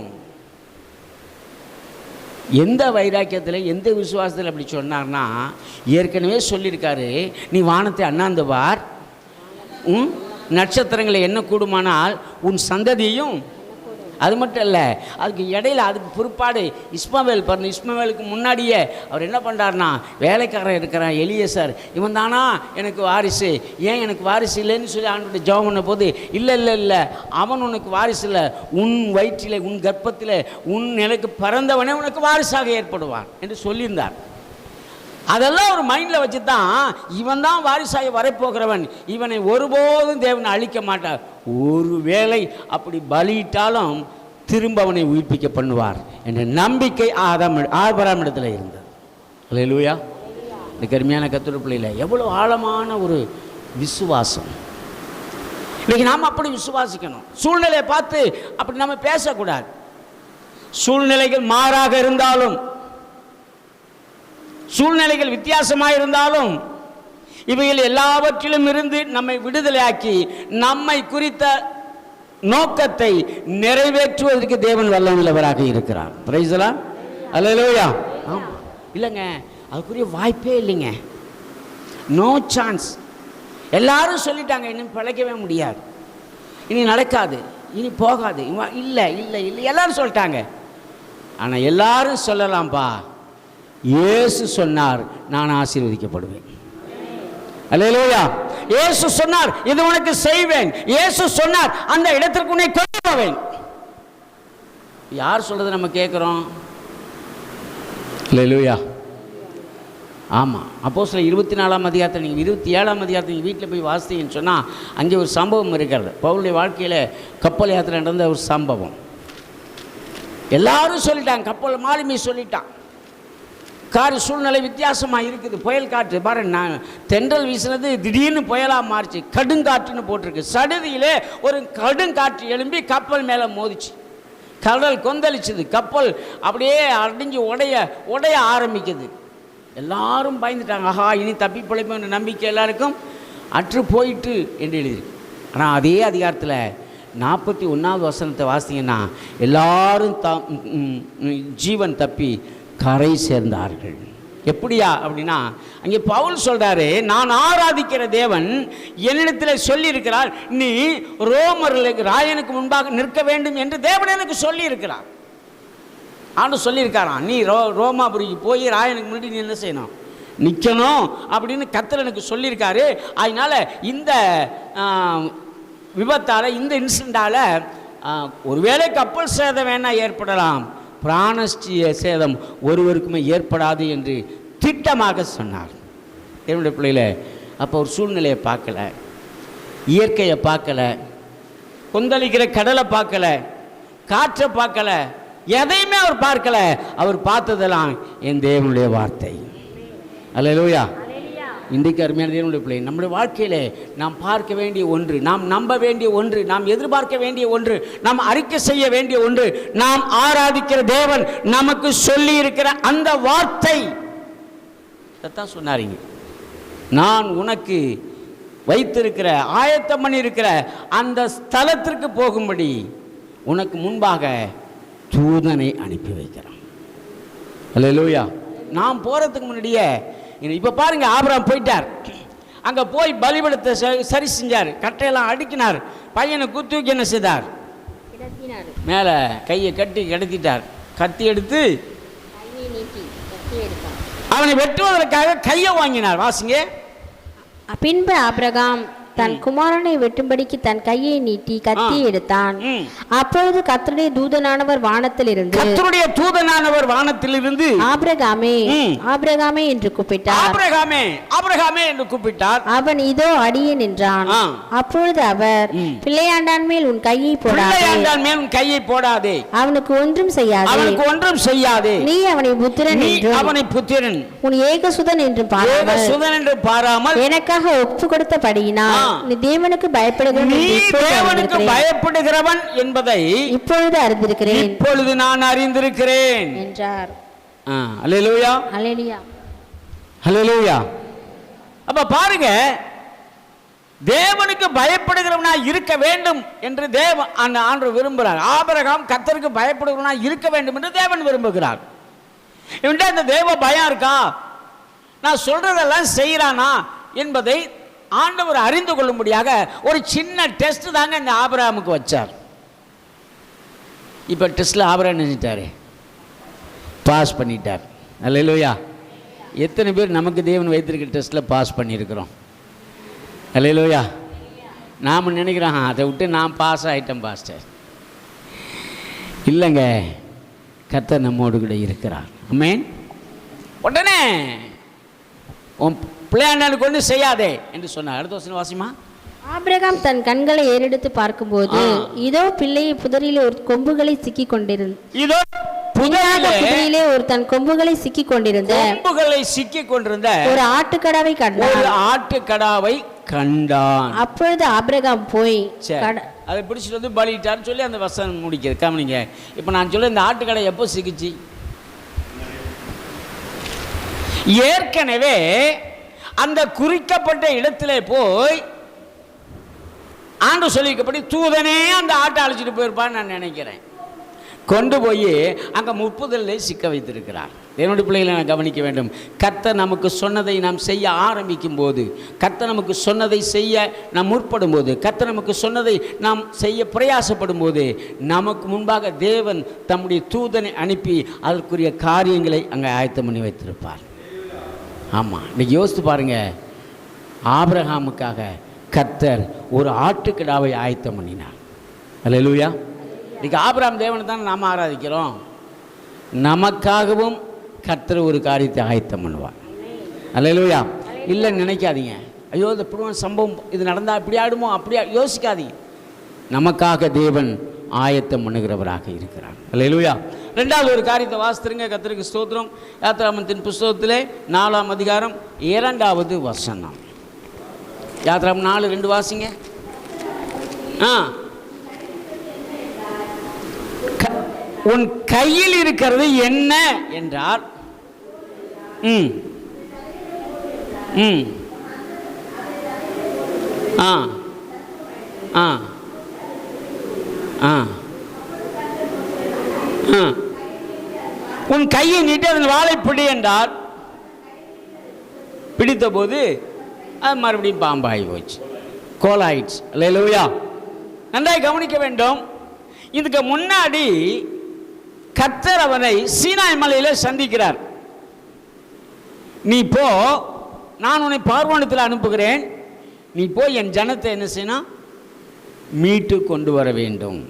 எந்த வைராக்கியத்தில், எந்த விசுவாசத்தில் அப்படி சொன்னார்னா, ஏற்கனவே சொல்லியிருக்காரு, நீ வானத்தை அண்ணாந்து பார், நட்சத்திரங்களை என்ன கூடுமானால் உன் சந்ததியும். அது மட்டும் இல்லை, அதுக்கு இடையில, அதுக்கு பிற்பாடு இஸ்மவேல் பாருங்க, இஸ்மவேலுக்கு முன்னாடியே அவர் என்ன பண்ணுறாருனா, வேலைக்காரன் இருக்கிறான் எலியேசர், இவன் தானா எனக்கு வாரிசு, ஏன் எனக்கு வாரிசு இல்லைன்னு சொல்லி ஆண்டவர்கிட்ட ஜெபம் பண்ண போது, இல்லை அவன் உனக்கு வாரிசு இல்லை, உன் வயிற்றில், உன் கர்ப்பத்தில், உன் நிலைக்கு பிறந்தவனே உனக்கு வாரிசாக ஏற்படுவான் என்று சொல்லியிருந்தார். அதெல்லாம் ஒரு மைண்டில் வச்சு தான் இவன் தான் வாரிசாகி வரப்போகிறவன், இவனை ஒருபோதும் தேவனை அழிக்க மாட்டார், ஒருவேளை அப்படி பலியிட்டாலும் திரும்ப அவனை உயிர்ப்பிக்க பண்ணுவார் என்ற நம்பிக்கை ஆபிரகாம் இடத்துல இருந்தது. அல்லேலூயா. இந்த கருமையான கர்த்தருடைய பிள்ளையில எவ்வளோ ஆழமான ஒரு விசுவாசம். இன்னைக்கு நாம் அப்படி விசுவாசிக்கணும். சூழ்நிலையை பார்த்து அப்படி நம்ம பேசக்கூடாது. சூழ்நிலைகள் மாறாக இருந்தாலும், சூழ்நிலைகள் வித்தியாசமாக இருந்தாலும், இவைகள் எல்லாவற்றிலும் இருந்து நம்மை விடுதலையாக்கி நம்மை குறித்த நோக்கத்தை நிறைவேற்றுவதற்கு தேவன் வல்லமையுள்ளவராக இருக்கிறார். Praise the Lord. அல்லேலூயா. இல்லைங்க, அதுக்குரிய வாய்ப்பே இல்லைங்க. No chance. எல்லாரும் சொல்லிட்டாங்க, இன்னும் பிழைக்கவே முடியாது, இனி நடக்காது, இனி போகாது, இல்லை இல்லை இல்லை எல்லாரும் சொல்லிட்டாங்க. ஆனால் எல்லாரும் சொல்லலாம்ப்பா, இயேசு சொன்னார், நான் ஆசீர்வதிக்கப்படுவேன். அல்லேலூயா. இயேசு சொன்னார், இது உனக்கு செய்வேன். இயேசு சொன்னார், அந்த இடத்திற்கு உன்னை கொண்டு போவேன். யார் சொல்றது நம்ம கேட்குறோம்? அல்லேலூயா. ஆமாம். அப்போஸ்தலர் 24ஆம் அதிகாரத்தை நீங்கள் 27ஆம் அதிகாரத்தை நீங்கள் வீட்டில் போய் வாசித்தீங்கன்னு சொன்னால் அங்கே ஒரு சம்பவம் இருக்கிறது. பவுலுடைய வாழ்க்கையில் கப்பல் யாத்திரை நடந்த ஒரு சம்பவம். எல்லாரும் சொல்லிட்டாங்க, கப்பல் மாலுமி சொல்லிட்டான், சூழ்நிலை வித்தியாசமாக இருக்குது, புயல் காற்று பாரு, நான் தென்றல் வீசினது திடீர்னு புயலாக மாறிச்சு, கடுங்காற்றுன்னு போட்டிருக்கு. சடுதியிலே ஒரு கடுங்காற்று எழும்பி கப்பல் மேலே மோதிச்சு, கடல் கொந்தளிச்சுது, கப்பல் அப்படியே அடிஞ்சு உடைய ஆரம்பிக்குது. எல்லாரும் பயந்துட்டாங்க. ஆஹா, இனி தப்பி பிழைப்போம் நம்பிக்கை எல்லாருக்கும் அற்று போயிட்டு என்று எழுதியிருக்கு. ஆனால் அதே அதிகாரத்தில் 41வது வசனத்தை வாசிங்கன்னா, எல்லாரும் ஜீவன் தப்பி கரை சேர்ந்தார்கள். எப்படியா அப்படின்னா, அங்கே பவுல் சொல்றாரு, நான் ஆராதிக்கிற தேவன் என்னிடத்தில் சொல்லியிருக்கிறார், நீ ரோமர்களுக்கு ராயனுக்கு முன்பாக நிற்க வேண்டும் என்று தேவன் எனக்கு சொல்லியிருக்கிறார். ஆண்டு சொல்லியிருக்காராம், நீ ரோமாபுரிக்கு போய் ராயனுக்கு முன்னாடி நீ என்ன செய்யணும், நிற்கணும் அப்படின்னு கர்த்தர் எனக்கு சொல்லியிருக்காரு. அதனால இந்த விபத்தால், இந்த இன்சிடெண்டால் ஒருவேளை கப்பல் சேதம் வேணா ஏற்படலாம், பிராணஸ்டிய சேதம் ஒருவருக்குமே ஏற்படாது என்று திட்டமாக சொன்னார். என்னுடைய பிள்ளையில அப்போ ஒரு சூழ்நிலையை பார்க்கல, இயற்கையை பார்க்கல, கொந்தளிக்கிற கடலை பார்க்கல, காற்றை பார்க்கல, எதையுமே அவர் பார்க்கல. அவர் பார்த்ததெல்லாம் என் தேவனுடைய வார்த்தை. அல்லேலூயா. இன்றைக்கு அருமையான தேவனுடைய பிள்ளை, நம்முடைய வாழ்க்கையிலே நாம் பார்க்க வேண்டிய ஒன்று, நாம் நம்ப வேண்டிய ஒன்று, நாம் எதிர்பார்க்க வேண்டிய ஒன்று, நாம் அறிக்கை செய்ய வேண்டிய ஒன்று, நாம் ஆராதிக்கிற தேவன் நமக்கு சொல்லி இருக்கிற அந்த வார்த்தை. அதான் சொன்னாருங்க, நான் உனக்கு வைத்திருக்கிற ஆயத்தம் பண்ணி இருக்கிற அந்த ஸ்தலத்திற்கு போகும்படி உனக்கு முன்பாக தூதனை அனுப்பி வைக்கிறான். அல்லேலூயா. நாம் போகிறதுக்கு முன்னாடியே இப்போ பாருங்க, ஆபிரகாம் போயிட்டார், அங்கே போய் பலிபீடத்தை சரி செஞ்சார், கட்டையெல்லாம் அடுக்கினார், பையனை குத்தூக்கி என்ன செய்தார், மேலே கையை கட்டி கிடத்திட்டார், கத்தி எடுத்து அவனை வெட்டுவதற்காக கையை வாங்கினார். வாசிங்க. பின்பு ஆபிரகாம் தன் குமாரனை வெட்டும்படிக்கு தன் கையை நீட்டி கத்தி எடுத்தான். அப்பொழுது கர்த்தருடைய தூதனானவர் வானத்திலிருந்து ஆபிரகாமே ஆபிரகாமே என்று கூப்பிட்டார். ஆபிரகாமே ஆபிரகாமே என்று கூப்பிட்டார். அவன் இதோ அடியேன் என்றான். அப்பொழுது அவர், பிள்ளையாண்டான் மேல் உன் கையை போடாதே, அவனுக்கு ஒன்றும் செய்யாதே, நீ அவனை புத்திரன் உன் ஏகசுதன் என்று பாராமல் எனக்காக ஒப்பு கொடுத்தபடியினால் நீ தேவனுக்கு பயப்படுகிறவன் என்பதை இப்பொழுது அறிந்திருக்கிறேன், இப்பொழுது நான் அறிந்திருக்கிறேன் என்றார். அல்லேலூயா, அல்லேலூயா, அல்லேலூயா. அப்ப பாருங்க, தேவனுக்கு பயப்படுகிறவனா இருக்க வேண்டும் என்று ஆண்டவர் விரும்புகிறார். ஆபிரகாம் கர்த்தருக்கு பயப்படுகிறவனா இருக்க வேண்டும் என்று தேவன் விரும்புகிறார். இவன்ட்ட இந்த தேவ பயம் இருக்கா, நான் சொல்றதெல்லாம் செய்யறானா என்பதை ஆண்டவர் அறிந்து கொள்ளும்படியாக ஒரு சின்ன டெஸ்ட் தாங்க இந்த ஆபிரகாமுக்கு வச்சார். இப்போ டெஸ்ட்ல ஆபிரகாம் நினைச்சிட்டாரு, பாஸ் பண்ணிட்டார். அல்லேலூயா. எத்தனை பேர் நமக்கு தேவன் வைத்திருக்கிற டெஸ்ட்ல பாஸ் பண்ணியிருக்கிறோம்? அல்லேலூயா. நாம் நினைக்கிறோம், அதை விட்டு நான் பாஸ் ஆகிட்டேன் பாஸ்டர். இல்லைங்க, கர்த்தர் நம்மோடு கூட இருக்கிறார். ஆமென். உடனே பிள்ளையாண்டானுக்கு ஒன்று செய்யாதே என்று சொன்னார். அடுத்த வசனம் வாசிமா. ஆபிரகாம் தன் கண்களை ஏறெடுத்து பார்க்கும்போது இதோ பிள்ளையை புதரிலே ஒரு கொம்புகளை சிக்கிக் கொண்டிருந்த ஒரு ஆட்டுக்கடாவை கண்டான். அப்பொழுது ஆபிரகாம் போய் அதை பிடிச்சிட்டு வந்து பலிட்டான்னு சொல்லி அந்த வசனம் முடிக்கிறது. கவனிங்க. இப்போ நான் சொல்ல, இந்த ஆட்டுக்கடை எப்போ சிக்கிச்சு? ஏற்கனவே அந்த குறிக்கப்பட்ட இடத்துல போய் ஆண்டு சொல்லிக்கப்படி தூதனே அந்த ஆட்டை அழைச்சிட்டு போயிருப்பான்னு நான் நினைக்கிறேன். கொண்டு போய் அங்கே 30 சிக்க வைத்திருக்கிறார். என்னுடைய பிள்ளைகளை நான் கவனிக்க வேண்டும். கர்த்தர் நமக்கு சொன்னதை நாம் செய்ய ஆரம்பிக்கும் போது, கர்த்தர் நமக்கு சொன்னதை செய்ய நாம் முற்படும் போது, கர்த்தர் நமக்கு சொன்னதை நாம் செய்ய பிரயாசப்படும் போது, நமக்கு முன்பாக தேவன் தம்முடைய தூதனை அனுப்பி அதற்குரிய காரியங்களை அங்கே ஆயத்தம் பண்ணி வைத்திருப்பார். ஆமாம், இன்றைக்கி யோசித்து பாருங்கள், ஆபிரகாமுக்காக கர்த்தர் ஒரு ஆட்டுக்கிடாவை ஆயத்தம் பண்ணினார். அல்லேலூயா. இன்றைக்கி ஆபிரகாம் தேவனை தான் நாம் ஆராதிக்கிறோம். நமக்காகவும் கர்த்தர் ஒரு காரியத்தை ஆயத்தம் பண்ணுவார். அல்லேலூயா. இல்லைன்னு நினைக்காதீங்க, ஐயோ இந்த புதுவான சம்பவம் இது நடந்தால் இப்படி ஆடுமோ அப்படியா யோசிக்காதீங்க. நமக்காக தேவன் ஆயத்தம் பண்ணுகிறவராக இருக்கிறார். அல்லேலூயா. ரெண்டாவது ஒரு காரியத்தை வாசித்துருங்க. கர்த்தருக்கு ஸ்தோத்திரம். யாத்ராகமத்தின் புஸ்தகத்திலே 4ஆம் அதிகாரம் 2வது வசனம். யாத்ராகமம் 4:2 வாசிங்க. உன் கையில் இருக்கிறது என்ன என்றார். ம் ஆ ஆ ஆ ஆ உன் கையை நீட்டி அதன் வாளை பிடி என்றார். பிடித்த போது அது மறுபடியும் பாம்பாகி போச்சு, கோலாயிடுச்சு. அல்லேலூயா. நன்றாய் கவனிக்க வேண்டும். இதுக்கு முன்னாடி கர்த்தர் அவனை சீனாய் மலையில் சந்திக்கிறார். நீ போ, நான் உன்னை பார்வோனிடத்தில் அனுப்புகிறேன், நீ போய் என் ஜனத்தை என்ன செய்யணும், மீட்டு கொண்டு வர வேண்டும்.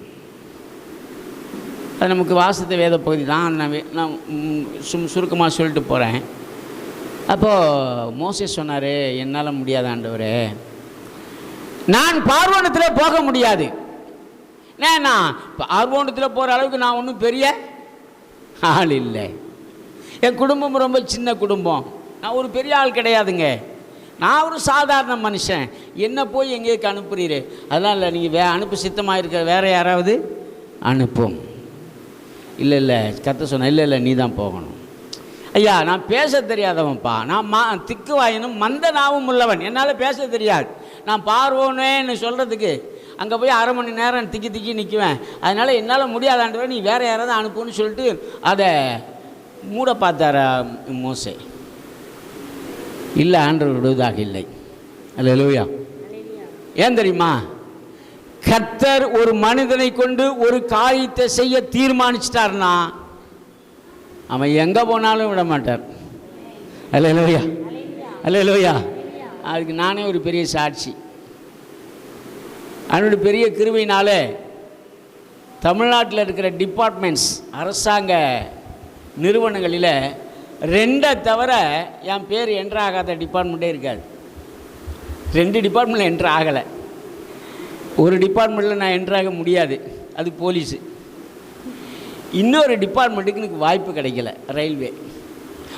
அது நமக்கு வாசித்த வேத பகுதி தான். நான் சுருக்கமாக சொல்லிட்டு போகிறேன். அப்போது மோசே சொன்னார், என்னால் முடியாத ஆண்டவரே, நான் பார்வோனத்தில் போக முடியாது. நான் பார்வோனத்தில் போகிற அளவுக்கு நான் ஒன்றும் பெரிய ஆள் இல்லை. என் குடும்பம் ரொம்ப சின்ன குடும்பம், நான் ஒரு பெரிய ஆள் கிடையாதுங்க, நான் ஒரு சாதாரண மனுஷன். என்ன போய் எங்கேயுக்கு அனுப்புறீரு? அதெல்லாம் இல்லை, நீங்கள் அனுப்ப சித்தமாக இருக்கிற வேறு யாராவது அனுப்பும். இல்லை கர்த்தர் சொன்ன, இல்லை நீ தான் போகணும். ஐயா, நான் பேச தெரியாதவன்ப்பா, நான் திக்கு வாயினும் மந்த நாவும் உள்ளவன், என்னால் பேச தெரியாது. நான் பார்வோனேன்னு சொல்கிறதுக்கு அங்கே போய் அரை மணி நேரம் திக்கி நிற்குவேன். அதனால் என்னால் முடியாதாண்டவரை, நீ வேறு யாராவது அனுப்புன்னு சொல்லிட்டு அதை மூட பார்த்தார மோசே. இல்லை, ஆண்டவர் விடுவதாக இல்லை. அல்லேலூயா. ஏன் தெரியுமா? கர்த்தர் ஒரு மனிதனை கொண்டு ஒரு காரியத்தை செய்ய தீர்மானிச்சிட்டார்னா அவன் எங்கே போனாலும் விட மாட்டார். அல்லேலூயா, அல்லேலூயா. அதுக்கு நானே ஒரு பெரிய சாட்சி. அவனுடைய பெரிய கிருபையினால தமிழ்நாட்டில் இருக்கிற டிபார்ட்மெண்ட்ஸ், அரசாங்க நிறுவனங்களில் 2 தவிர என் பேர் என்ட்ரு ஆகாத டிபார்ட்மெண்ட்டே இருக்காது. 2 டிபார்ட்மெண்ட்டில் என்ட்ரு ஆகலை. ஒரு டிபார்ட்மெண்ட்டில் நான் என்ட்ராக முடியாது, அது போலீஸு. இன்னொரு டிபார்ட்மெண்ட்டுக்கு எனக்கு வாய்ப்பு கிடைக்கல, ரயில்வே.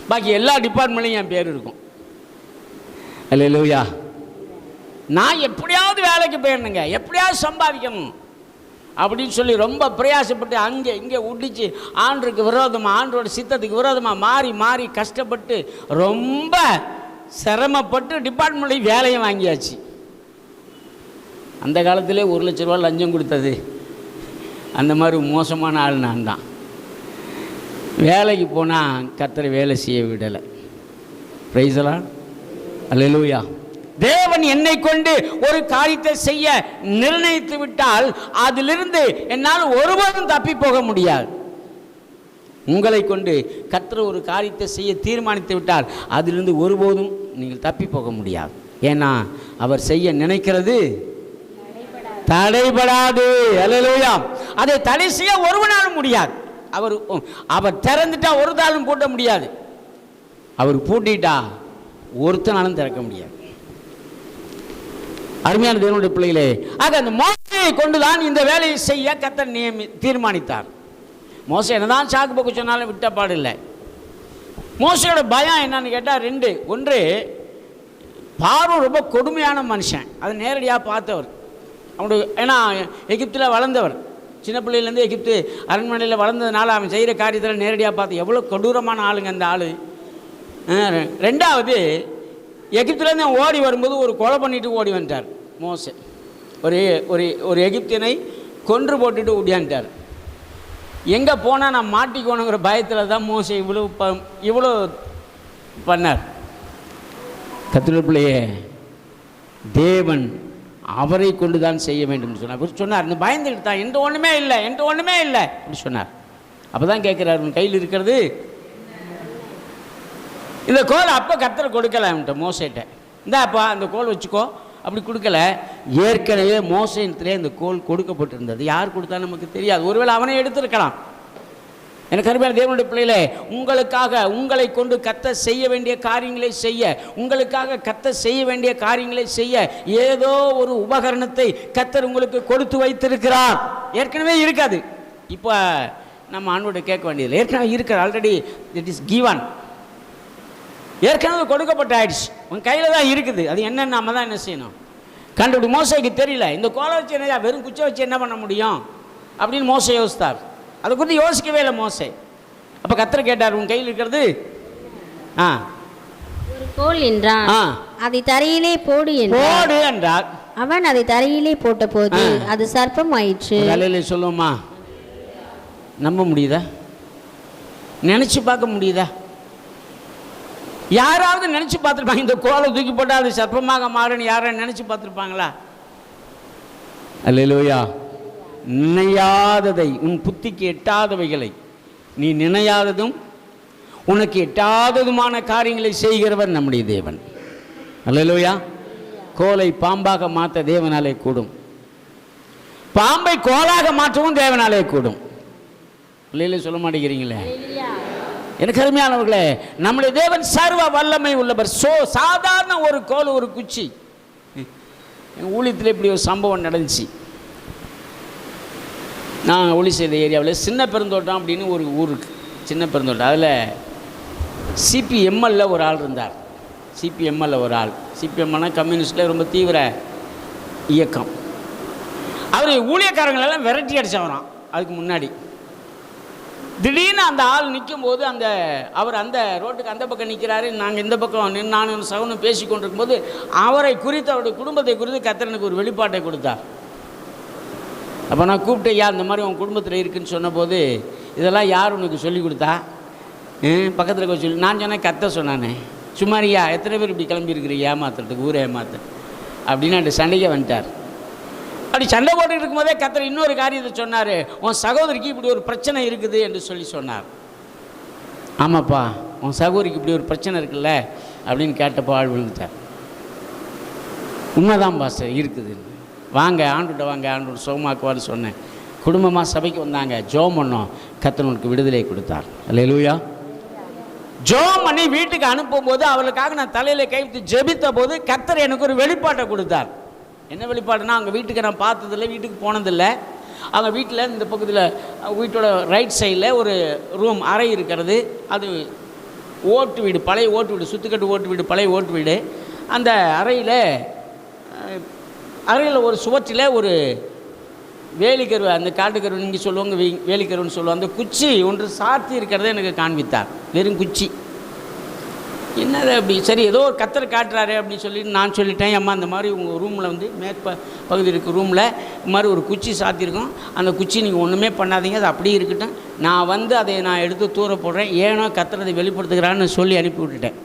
பாக்கி எல்லா டிபார்ட்மெண்ட்லையும் என் பேர் இருக்கும். அல்லேலூயா. நான் எப்படியாவது வேலைக்கு போயிடணுங்க, எப்படியாவது சம்பாதிக்கணும் அப்படின்னு சொல்லி ரொம்ப பிரயாசப்பட்டு அங்கே இங்கே உடிச்சு ஆண்டருக்கு விரோதமாக, ஆண்டோட சித்தத்துக்கு விரோதமாக மாறி கஷ்டப்பட்டு ரொம்ப சிரமப்பட்டு டிபார்ட்மெண்ட்லேயும் வேலையும் வாங்கியாச்சு. அந்த காலத்திலே 1 லட்ச ரூபா லஞ்சம் கொடுத்தது அந்த மாதிரி மோசமான ஆள் நான் தான். வேலைக்கு போனால் கர்த்தர் வேலை செய்ய விடலை. Praise the Lord. அல்லேலூயா. தேவன் என்னை கொண்டு ஒரு காரியத்தை செய்ய நிர்ணயித்து விட்டால் அதிலிருந்து என்னால் ஒருவரும் தப்பி போக முடியாது. உங்களை கொண்டு கர்த்தர் ஒரு காரியத்தை செய்ய தீர்மானித்து விட்டால் அதிலிருந்து ஒருபோதும் நீங்கள் தப்பி போக முடியாது. ஏன்னா அவர் செய்ய நினைக்கிறது தடைபடாது. அல்லேலூயா. அதை தடை செய்ய ஒருவனாலும் முடியாது. அவர் திறந்துட்டா ஒரு தாளும் பூட்ட முடியாது, அவர் பூட்டிட்டா ஒருத்தனாலும் திறக்க முடியாது. அருமையான தேவனுடைய பிள்ளைகளே, ஆக அந்த மோசையை கொண்டுதான் இந்த வேலையை செய்ய கர்த்தர் தீர்மானித்தார். மோசை என்னதான் சாக்கு போக்கு சொன்னாலும் விட்ட பாடு இல்லை. மோசையோட பயம் என்னன்னு கேட்டால் 2. ஒன்று, பார்வோன் ரொம்ப கொடுமையான மனுஷன், அதை நேரடியாக பார்த்தவர். அவனுடைய ஏன்னா எகிப்தில் வளர்ந்தவர், சின்ன பிள்ளையிலேருந்து எகிப்து அரண்மனையில் வளர்ந்ததுனால அவன் செய்கிற காரியத்தில் நேரடியாக பார்த்து எவ்வளோ கொடூரமான ஆளுங்க அந்த ஆள். 2வது, எகிப்துலேருந்து ஓடி வரும்போது ஒரு கொலை பண்ணிட்டு ஓடி வந்துட்டார் மோசே. ஒரு எகிப்தியனை கொன்று போட்டுட்டு ஓடியான்ட்டார். எங்கே போனால் நான் மாட்டிக்கோணுங்கிற பயத்தில் தான் மோசே இவ்வளோ பண்ணார். கர்த்தருடைய பிள்ளையே, தேவன் அவரை கொண்டு தான் செய்ய வேண்டும் சொன்னார். இந்த பயந்துக்கிட்டு தான் என்கிட்ட ஒன்றுமே இல்லை அப்படி சொன்னார். அப்போ தான் கேட்குறாரு, உன் கையில் இருக்கிறது இந்த கோல். அப்போ கர்த்தர் கொடுக்கல அவன்கிட்ட, மோசேட்ட. இந்தாப்பா அந்த கோல் வச்சுக்கோ அப்படி கொடுக்கல. ஏற்கனவே மோசேத்திலே இந்த கோல் கொடுக்கப்பட்டிருந்தது. யார் கொடுத்தா நமக்கு தெரியாது, ஒருவேளை அவனே எடுத்திருக்கலாம். எனக்கு அருமையான தேவனுடைய பிள்ளைகளே, உங்களுக்காக உங்களை கொண்டு கர்த்தர் செய்ய வேண்டிய காரியங்களை செய்ய, உங்களுக்காக கர்த்தர் செய்ய வேண்டிய காரியங்களை செய்ய ஏதோ ஒரு உபகரணத்தை கர்த்தர் உங்களுக்கு கொடுத்து வைத்திருக்கிறார். ஏற்கனவே இருக்காது, இப்போ நம்ம ஆண்டவரை கேட்க வேண்டியதில்லை, ஏற்கனவே இருக்கிற, ஆல்ரெடி இட் இஸ் கிவன், ஏற்கனவே கொடுக்கப்பட்ட ஆயிடுச்சு, உங்கள் கையில் தான் இருக்குது. அது என்னன்னு நம்ம தான் என்ன செய்யணும், கண்டுபிடி. மோசைக்கு தெரியல, இந்த கோலை வச்சு என்ன, வெறும் குச்சை வச்சு என்ன பண்ண முடியும் அப்படின்னு மோசை யோசித்தார். அதை குறித்து யோசிக்கவே இல்லை மோசே. அப்போ கர்த்தர் கேட்டார், உன் கையில் இருக்கிறது கோல் என்றான். ஆ. அதை தரையிலே போடு என்றார். போடு என்றார். அவன் அதை தரையிலே போட்டபோது அது சர்ப்பம் ஆயிற்று. தலையில சொல்லுவோமா? நம்ப முடியுதா? நினைச்சு பார்க்க முடியுதா? யாராவது நினைச்சு பார்த்துருப்பாங்க இந்த கோலை தூக்கி போட்டால் அது சர்ப்பமாக மாறுன்னு யாரும் நினைச்சு பார்த்துருப்பாங்களா? அல்லேலூயா. நினையாததை, உன் புத்திக்கு எட்டாதவைகளை, நீ நினையாததும் உனக்கு எட்டாததுமான காரியங்களை செய்கிறவர் நம்முடைய தேவன். அல்லேலூயா. கோலை பாம்பாக மாற்ற தேவனாலே கூடும். பாம்பை கோலாக மாற்றவும் தேவனாலே கூடும். இல்லையில சொல்ல மாட்டேங்கிறீங்களே. எனக்கு அருமையானவர்களே, நம்முடைய தேவன் சர்வ வல்லமை உள்ளவர். சாதாரண ஒரு கோல், ஒரு குச்சி. எங்கள் ஊழியத்தில் இப்படி ஒரு சம்பவம் நடந்துச்சு. நான் ஒளி செய்த ஏரியாவில் சின்ன பெருந்தோட்டம் அப்படின்னு ஒரு ஊர் இருக்குது. சின்ன பெருந்தோட்டம், அதில் சிபிஎம்எல்ல ஒரு ஆள் இருந்தார். சிபிஎம்எல்ல ஒரு ஆள். சிபிஎம்எல்னா கம்யூனிஸ்டில் ரொம்ப தீவிர இயக்கம். அவர் ஊழியக்காரங்களெல்லாம் விரட்டி அடித்தவரான். அதுக்கு முன்னாடி திடீர்னு அந்த ஆள் நிற்கும் போது அவர் அந்த ரோட்டுக்கு அந்த பக்கம் நிற்கிறாரு, நாங்கள் இந்த பக்கம் நின்று நானும் சவுனும் பேசி கொண்டிருக்கும் போது அவரை குறித்து, அவருடைய குடும்பத்தை குறித்து கர்த்தர் எனக்கு ஒரு வெளிப்பாட்டை கொடுத்தார். அப்போ நான் கூப்பிட்டு, ஐயா இந்த மாதிரி உன் குடும்பத்தில் இருக்குதுன்னு சொன்னபோது, இதெல்லாம் யார் உனக்கு சொல்லி கொடுத்தா? பக்கத்தில் போய் சொல்லி நான் சொன்னேன், கர்த்தர் சொன்னானே. சும்மாரியா எத்தனை பேர் இப்படி கிளம்பியிருக்கிறீங்க ஏமாத்துறதுக்கு, ஊரை ஏமாத்து அப்படின்னு அந்த சண்டைக்கே வந்துட்டார். அப்படி சண்டை போட்டு இருக்கும்போதே கர்த்தர் இன்னொரு காரியத்தை சொன்னார். உன் சகோதரிக்கு இப்படி ஒரு பிரச்சனை இருக்குது என்று சொல்லி சொன்னார். ஆமாப்பா, உன் சகோதரிக்கு இப்படி ஒரு பிரச்சனை இருக்குல்ல அப்படின்னு கேட்டப்போ ஆள் விழுந்துட்டார். உண்மைதான் பாஸ்டர் இருக்குது, வாங்க ஆண்டுகிட்ட வாங்க, ஆண்டு சுகமாக்குவார்னு சொன்னேன். குடும்பமாக சபைக்கு வந்தாங்க, ஜெபம் பண்ணோம். கர்த்தர் உனக்கு விடுதலை கொடுத்தார். அல்லேலூயா. ஜெபம் பண்ணி வீட்டுக்கு அனுப்பும்போது அவளுக்காக நான் தலையில் கை வைத்து ஜெபித்த போது கர்த்தர் எனக்கு ஒரு வெளிப்பாட்டை கொடுத்தார். என்ன வெளிப்பாடுனா, அவங்க வீட்டுக்கு நான் பார்த்ததில்லை, வீட்டுக்கு போனதில்லை. அவங்க வீட்டில் இந்த பக்கத்தில் வீட்டோட ரைட் சைடில் ஒரு ரூம் அறை இருக்கிறது. அது ஓட்டு வீடு, பழைய ஓட்டு வீடு, சுற்றுக்கட்டு ஓட்டு வீடு, பழைய ஓட்டு வீடு. அந்த அறையில் ஒரு சுவற்றில் ஒரு வேலிக்கருவை, அந்த காட்டுக்கருவை நீங்கள் சொல்லுவாங்க, வேலிக்கருவுன்னு சொல்லுவாங்க, அந்த குச்சி ஒன்று சாத்தி இருக்கிறத எனக்கு காண்பித்தார். வெறும் குச்சி. என்னது அப்படி, சரி ஏதோ ஒரு கர்த்தர் காட்டுறாரு அப்படின்னு சொல்லிட்டு நான் சொல்லிட்டேன், அம்மா இந்த மாதிரி உங்கள் ரூமில் வந்து பகுதி இருக்க ரூமில் இந்த மாதிரி ஒரு குச்சி சாத்தியிருக்கோம், அந்த குச்சி நீங்கள் ஒன்றுமே பண்ணாதீங்க, அது அப்படியே இருக்கட்டும், நான் வந்து அதை நான் எடுத்து தூர போடுறேன், ஏனோ கர்த்தர் அதை வெளிப்படுத்துகிறான்னு சொல்லி அனுப்பி விட்டுட்டேன்.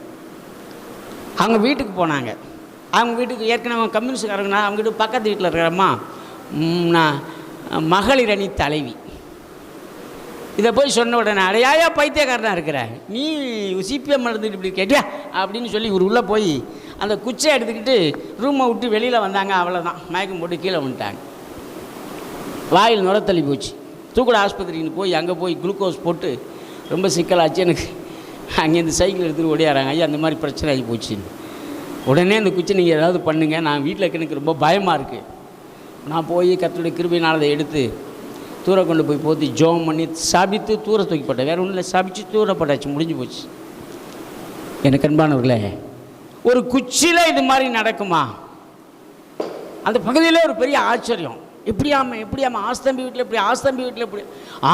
அவங்க வீட்டுக்கு போனாங்க. அவங்க வீட்டுக்கு ஏற்கனவே கம்யூனிஸ்ட்காரங்கன்னா அவங்க வீட்டு பக்கத்து வீட்டில் இருக்கிறம்மா நான் மகளிர் அணி தலைவி. இதை போய் சொன்ன உடனே, அடையாயா பைத்தியக்காரனாக இருக்கிற நீ, சிபிஎம் இருந்துட்டு இப்படி கேட்டியா அப்படின்னு சொல்லி ஒரு உள்ளே போய் அந்த குச்சியை எடுத்துக்கிட்டு ரூமை விட்டு வெளியில் வந்தாங்க. அவ்வளோதான், மயக்கம் போட்டு கீழே வந்துட்டாங்க. வாயில் நுரத்தள்ளி போச்சு. தூக்குட ஆஸ்பத்திரிக்கு போய் அங்கே போய் குளுக்கோஸ் போட்டு ரொம்ப சிக்கலாச்சு. எனக்கு அங்கேருந்து சைக்கிள் எடுத்துகிட்டு ஓடியாராங்க, ஐயா அந்த மாதிரி பிரச்சனை ஆகி போச்சுன்னு. உடனே அந்த குச்சி நீங்கள் ஏதாவது பண்ணுங்கள், நான் வீட்டில் இருக்க எனக்கு ரொம்ப பயமாக இருக்குது. நான் போய் கர்த்தருடைய கிருபையினால் அதை எடுத்து தூர கொண்டு போய் போத்தி ஜெபம் பண்ணி சாபித்து தூர தூக்கி போட்டேன். வேறு ஒன்றும் இல்லை, சாபித்து தூர போட்டாச்சு, முடிஞ்சு போச்சு. எனக்கு அன்பானவர்களே, ஒரு குச்சியில் இது மாதிரி நடக்குமா? அந்த பகுதியிலே ஒரு பெரிய ஆச்சரியம். எப்படியாம ஆஸ்தம்பி வீட்டில் எப்படி, ஆஸ்தம்பி வீட்டில் எப்படி,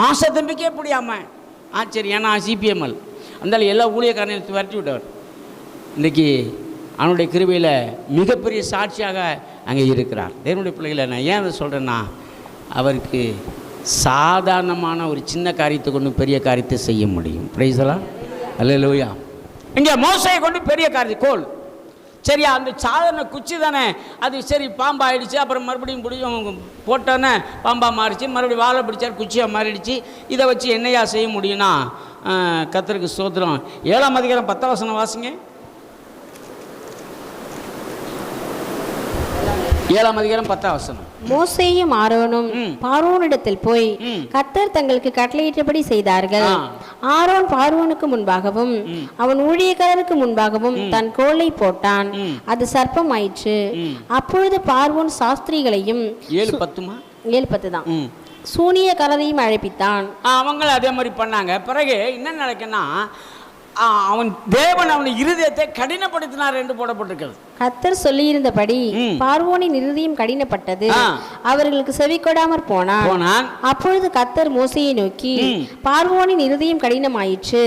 ஆசத்தம்பிக்கே எப்படியாம ஆச்சரியம். ஏன்னா சிபிஎம்எல் அந்த எல்லா ஊழியக்காரனையும் விரட்டி விட்டவர். இன்றைக்கி அவனுடைய கிருபையில் மிகப்பெரிய சாட்சியாக அங்கே இருக்கிறார். தேவனுடைய பிள்ளைகளை நான் ஏன் அதை சொல்கிறேன்னா, அவருக்கு சாதாரணமான ஒரு சின்ன காரியத்தை கொண்டு பெரிய காரியத்தை செய்ய முடியும். Praise the Lord. அல்லேலூயா. இங்கே மோசையை கொண்டு பெரிய காரியம், கோல் சரியா, அந்த சாதாரண குச்சி தானே அது, சரி பாம்பாயிடுச்சு. அப்புறம் மறுபடியும் போட்டோன்னே பாம்பாக மாறிச்சு, மறுபடியும் வாழை பிடிச்சார், குச்சியாக மாறிடுச்சு. இதை வச்சு என்னையா செய்ய முடியும்னா, கர்த்தருக்கு ஸ்தோத்திரம். 7ஆம் அதிகாரம் 10ஆம் வசனம் வாசிங்க. 7ஆம் அதிகாரம் 10ஆம் வசனம். மோசேயும் ஆரோனும் பார்வோனிடத்தில் போய் கர்த்தர் தங்களுக்கு கட்டளையிட்டபடி செய்தார்கள். ஆரோன் பார்வோனுக்கு முன்பாகவும் அவன் ஊழியக்காரருக்கு முன்பாகவும் தன் கோலை போட்டான், அது சர்ப்பம் ஆயிற்று. அப்பொழுது பார்வோன் சாஸ்திரிகளையும் 7:10 தான் சூனியக்காரரையும் அழைப்பித்தான். அவங்களும் அதே மாதிரி பண்ணாங்க. பிறகு என்ன நடக்குன்னா, அவன் தேவன் அவன் இருதயத்தை கடினப்படுத்தினார் என்று போடப்பட்டிருக்கிறது. கர்த்தர் சொல்லியிருந்தபடி பார்வோனின் இருதயம் கடினப்பட்டது, அவர்களுக்கு செவி கொடாமற் போனான். அப்பொழுது கர்த்தர் மோசேயை நோக்கி, பார்வோனின் இருதயம் கடினமாயிற்று,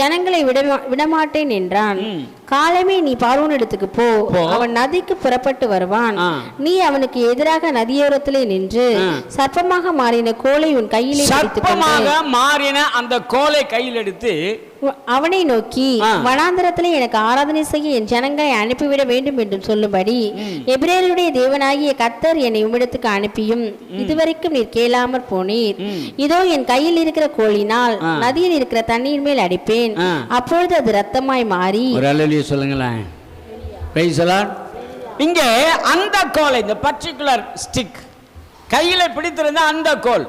ஜனங்களை விடமாட்டேன் என்றான். காலமே நீ பார்வோனிடத்துக்கு போ, அவன் நதிக்கு புறப்பட்டு வருவான். நீ அவனுக்கு எதிராக நதியோரத்திலே நின்று சர்ப்பமாக மாறின கோலை உன் கையிலே மாறின அந்த கோலை கையில் எடுத்து அவனை நோக்கி, வனாந்தரத்திலே எனக்கு ஆராதனை செய்ய என் ஜனங்களை அனுப்பிவிட வேண்டும் என்று சொல்லும்படி எபிரேயருடைய தேவனாகிய கர்த்தர் என்னை உம்மிடத்துக்கு அனுப்பியும் இதுவரைக்கும் நீர் கேளாமற் போனீர். இதோ என் கையில் இருக்கிற கோலினால் நதியில் இருக்கிற தண்ணீர் மேல் அடிப்பேன், அப்பொழுது அது ரத்தமாய் மாறி. சொல்லுங்களேன். இங்கே அந்த கோல், இந்த பர்டிகுலர் ஸ்டிக் கையில பிடித்திருந்த அந்த கோல்,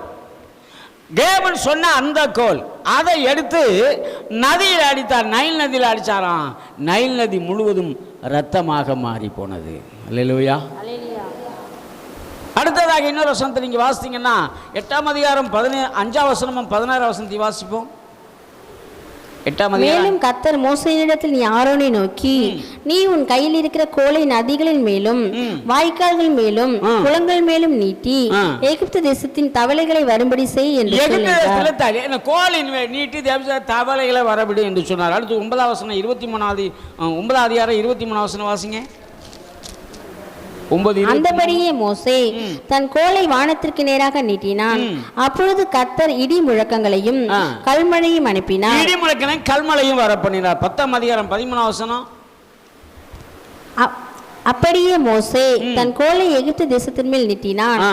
தேவன் சொன்ன அந்த கோல், அதை எடுத்து நதியில் அடித்தார். நைல் நதியில் அடித்தாராம். நைல் நதி முழுவதும் இரத்தமாக மாறி போனது. அல்லேலூயா. அடுத்ததாக இன்னொரு வசனத்தை நீங்க வாசித்தீங்கன்னா 8ஆம் அதிகாரம் 5ஆம் வசனமும் 16ஆம் வசனத்தை வாசிப்போம். மேலும் கர்த்தர் மோசேயினிடத்தில் நீ ஆரோனை நோக்கி, நீ உன் கையில் இருக்கிற கோலை நதிகளின் மேலும் வாய்க்கால்கள் மேலும் குளங்கள் மேலும் நீட்டி எகிப்து தேசத்தின் தவளைகளை வரும்படி செய் என்று சொன்னார். கோலின் நீட்டி தவளைகளை வரபடி என்று சொன்னார். அடுத்து 9ஆம் வசனம் 9ஆம் அதிகாரம் 23ஆம் வசனம் வாசிங்க. அந்தபடியே மோசே தன் கோலை வானத்திற்கு நேராக நீட்டினான். அப்பொழுது கர்த்தர் இடி முழக்கங்களையும் கல்மழையும் அனுப்பினார். இடி முழக்கங்களையும் கல்மழையும் வர பண்ணினார். 10ஆம் அதிகாரம் 13ஆம் வசனம். அப்படியே மோசே தன் கோலை எகிப்து தேசத்தின் மேல் நீட்டினான்.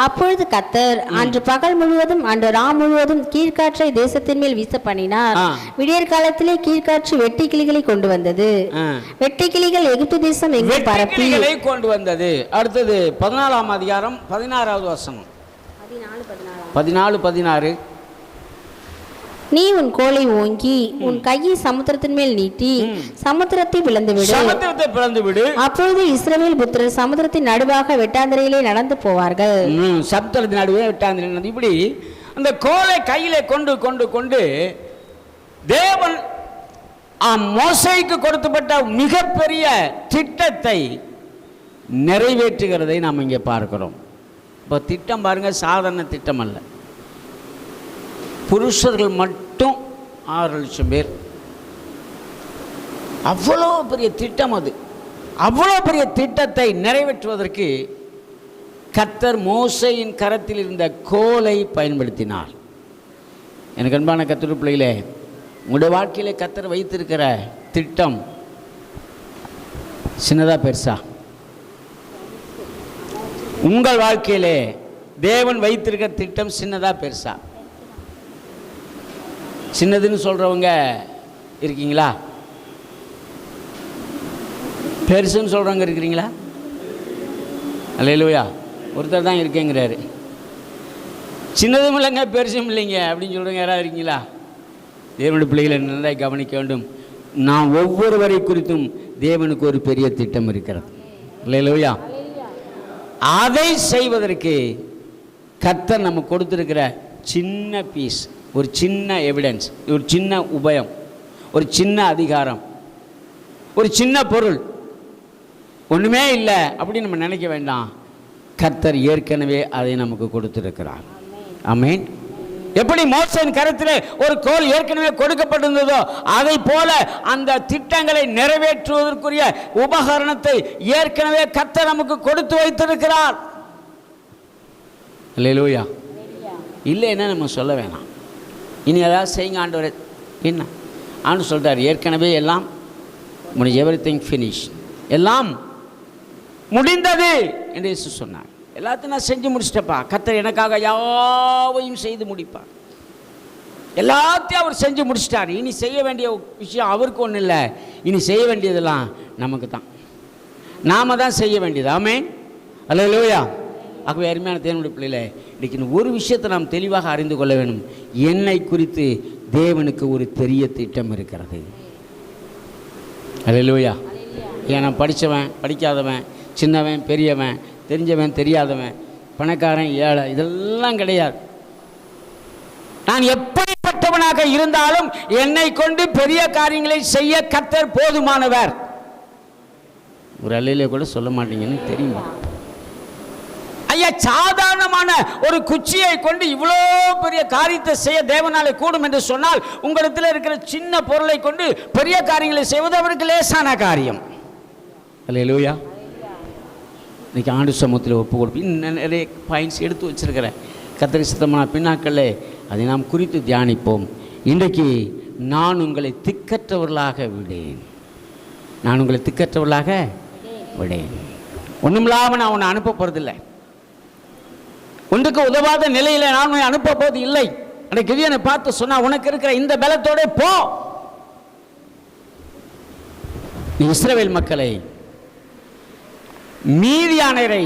அப்பொழுது கர்த்தர் அன்று பகல் முழுவதும் அன்று ராம் முழுவதும் கீழ்காற்றை தேசத்தின் மேல் வீச பண்ணினார். விடியற் காலத்திலே கீழ்காற்று வெட்டி கிளிகளை கொண்டு வந்தது. வெட்டி கிளிகள் எகிப்து தேசம் எங்கும் பரப்பி கொண்டு வந்தது. அடுத்தது 14ஆம் அதிகாரம் 16ஆவது வசனம். 14-16. நீ உன் கோலை ஓங்கி உன் கையை சமுத்திரத்தின் மேல் நீட்டி சமுத்திரத்தை பிளந்துவிடு. அப்பொழுது இஸ்ரவேல் புத்திரர் சமுத்திரத்தின் நடுவாக வெட்டாந்திரையிலே நடந்து போவார்கள். சமுத்திரத்தின் நடுவே வெட்டாந்திரை. இப்படி அந்த கோலை கையிலே கொண்டு கொண்டு கொண்டு தேவன் மோசேக்கு கொடுக்கப்பட்ட மிகப்பெரிய திட்டத்தை நிறைவேற்றுகிறதை நாம் இங்கே பார்க்கிறோம். இப்போ திட்டம் பாருங்க, சாதாரண திட்டம் அல்ல. புருஷர்கள் மட்டும் 6 லட்சம் பேர். அவ்வளோ பெரிய திட்டம் அது. அவ்வளோ பெரிய திட்டத்தை நிறைவேற்றுவதற்கு கர்த்தர் மோசேயின் கரத்தில் இருந்த கோலை பயன்படுத்தினார். எனக்கு அன்பான கர்த்தர் பிள்ளைகளே, உங்களுடைய வாழ்க்கையிலே கர்த்தர் வைத்திருக்கிற திட்டம் சின்னதா பெருசா? உங்கள் வாழ்க்கையிலே தேவன் வைத்திருக்கிற திட்டம் சின்னதா பெருசா? சின்னதுன்னு சொல்கிறவங்க இருக்கீங்களா? பெருசுன்னு சொல்கிறவங்க இருக்கிறீங்களா? அல்லேலூயா. ஒருத்தர் தான் இருக்கேங்கிறாரு. சின்னதும் இல்லைங்க பெருசும் இல்லைங்க அப்படின்னு சொல்கிறவங்க யாராவது இருக்கீங்களா? தேவனுடைய பிள்ளைகளை நல்லா கவனிக்க வேண்டும். நாம் ஒவ்வொருவரை குறித்தும் தேவனுக்கு ஒரு பெரிய திட்டம் இருக்கிறது. அல்லேலூயா. அதை செய்வதற்கு கர்த்தர் நம்ம கொடுத்துருக்கிற சின்ன பீஸ், ஒரு சின்ன எவிடன்ஸ், ஒரு சின்ன உபயம், ஒரு சின்ன அதிகாரம், ஒரு சின்ன பொருள், ஒன்றுமே இல்லை அப்படின்னு நம்ம நினைக்க வேண்டாம். கர்த்தர் ஏற்கனவே அதை நமக்கு கொடுத்திருக்கிறார். ஆமென். எப்படி மோசேயின் கரத்திலே ஒரு கோல் ஏற்கனவே கொடுக்கப்பட்டிருந்ததோ அதை போல அந்த திட்டங்களை நிறைவேற்றுவதற்குரிய உபகரணத்தை ஏற்கனவே கர்த்தர் நமக்கு கொடுத்து வைத்திருக்கிறார். அல்லேலூயா. இல்லைன்னா நம்ம சொல்ல வேணாம். இனி ஏதாவது செய்யுங்க ஆண்டவரே என்ன ஆண்டு சொல்கிறார். ஏற்கனவே எல்லாம் முடிஞ்ச, எவ்ரிதிங் ஃபினிஷ், எல்லாம் முடிந்தது என்று இயேசு சொன்னார். எல்லாத்தையும் நான் செஞ்சு முடிச்சிட்டப்பா. கர்த்தர் எனக்காக யாவையும் செய்து முடிப்பார். எல்லாத்தையும் அவர் செஞ்சு முடிச்சிட்டார். இனி செய்ய வேண்டிய விஷயம் அவருக்கு ஒன்றும் இல்லை. இனி செய்ய வேண்டியதெல்லாம் நமக்கு தான், நாம தான் செய்ய வேண்டியது. ஆமென். அல்லேலூயா. ஆகவே அருமையான தேவனுடைய பிள்ளைகளே, இன்றைக்கி ஒரு விஷயத்தை நாம் தெளிவாக அறிந்து கொள்ள வேண்டும். என்னை குறித்து தேவனுக்கு ஒரு பெரிய திட்டம் இருக்கிறது. அல்லேலூயா. ஏன் நான் படித்தவன் படிக்காதவன், சின்னவன் பெரியவன், தெரிஞ்சவன் தெரியாதவன், பணக்காரன் ஏழை, இதெல்லாம் கிடையாது. நான் எப்படிப்பட்டவனாக இருந்தாலும் என்னை கொண்டு பெரிய காரியங்களை செய்ய கர்த்தர் போதுமானவர். ஒரு அல்லையிலே கூட சொல்ல மாட்டீங்கன்னு தெரியுமா? ஐயா, சாதாரணமான ஒரு குச்சியை கொண்டு இவ்வளோ பெரிய காரியத்தை செய்ய தேவனாலே கூடும் என்று சொன்னால், உங்களிடத்தில் இருக்கிற சின்ன பொருளை கொண்டு பெரிய காரியங்களை செய்வது அவருக்கு லேசான காரியம். அல்லேலூயா. இன்னைக்கு ஆண்டு சமூகத்தில் ஒப்பு கொடுப்பேன். நிறைய பாயிண்ட்ஸ் எடுத்து வச்சிருக்கிறேன். கர்த்தருக்கு சித்தமான பின்னாக்களே அதை நாம் குறித்து தியானிப்போம். இன்றைக்கு நான் உங்களை திக்கற்றவர்களாக விடேன். நான் உங்களை திக்கற்றவர்களாக விடேன். ஒன்றுமில்லாமல் நான் உன்னை அனுப்ப போகிறதில்லை. ஒன்றுக்கு உதவாத நிலையில் நான் உன்னை அனுப்ப போவது இல்லை. அன்றைக்கு கிதியோனை பார்த்து சொன்னா, உனக்கு இருக்கிற இந்த பலத்தோட போ, நீ இஸ்ரவேல் மக்களை மீதியானரை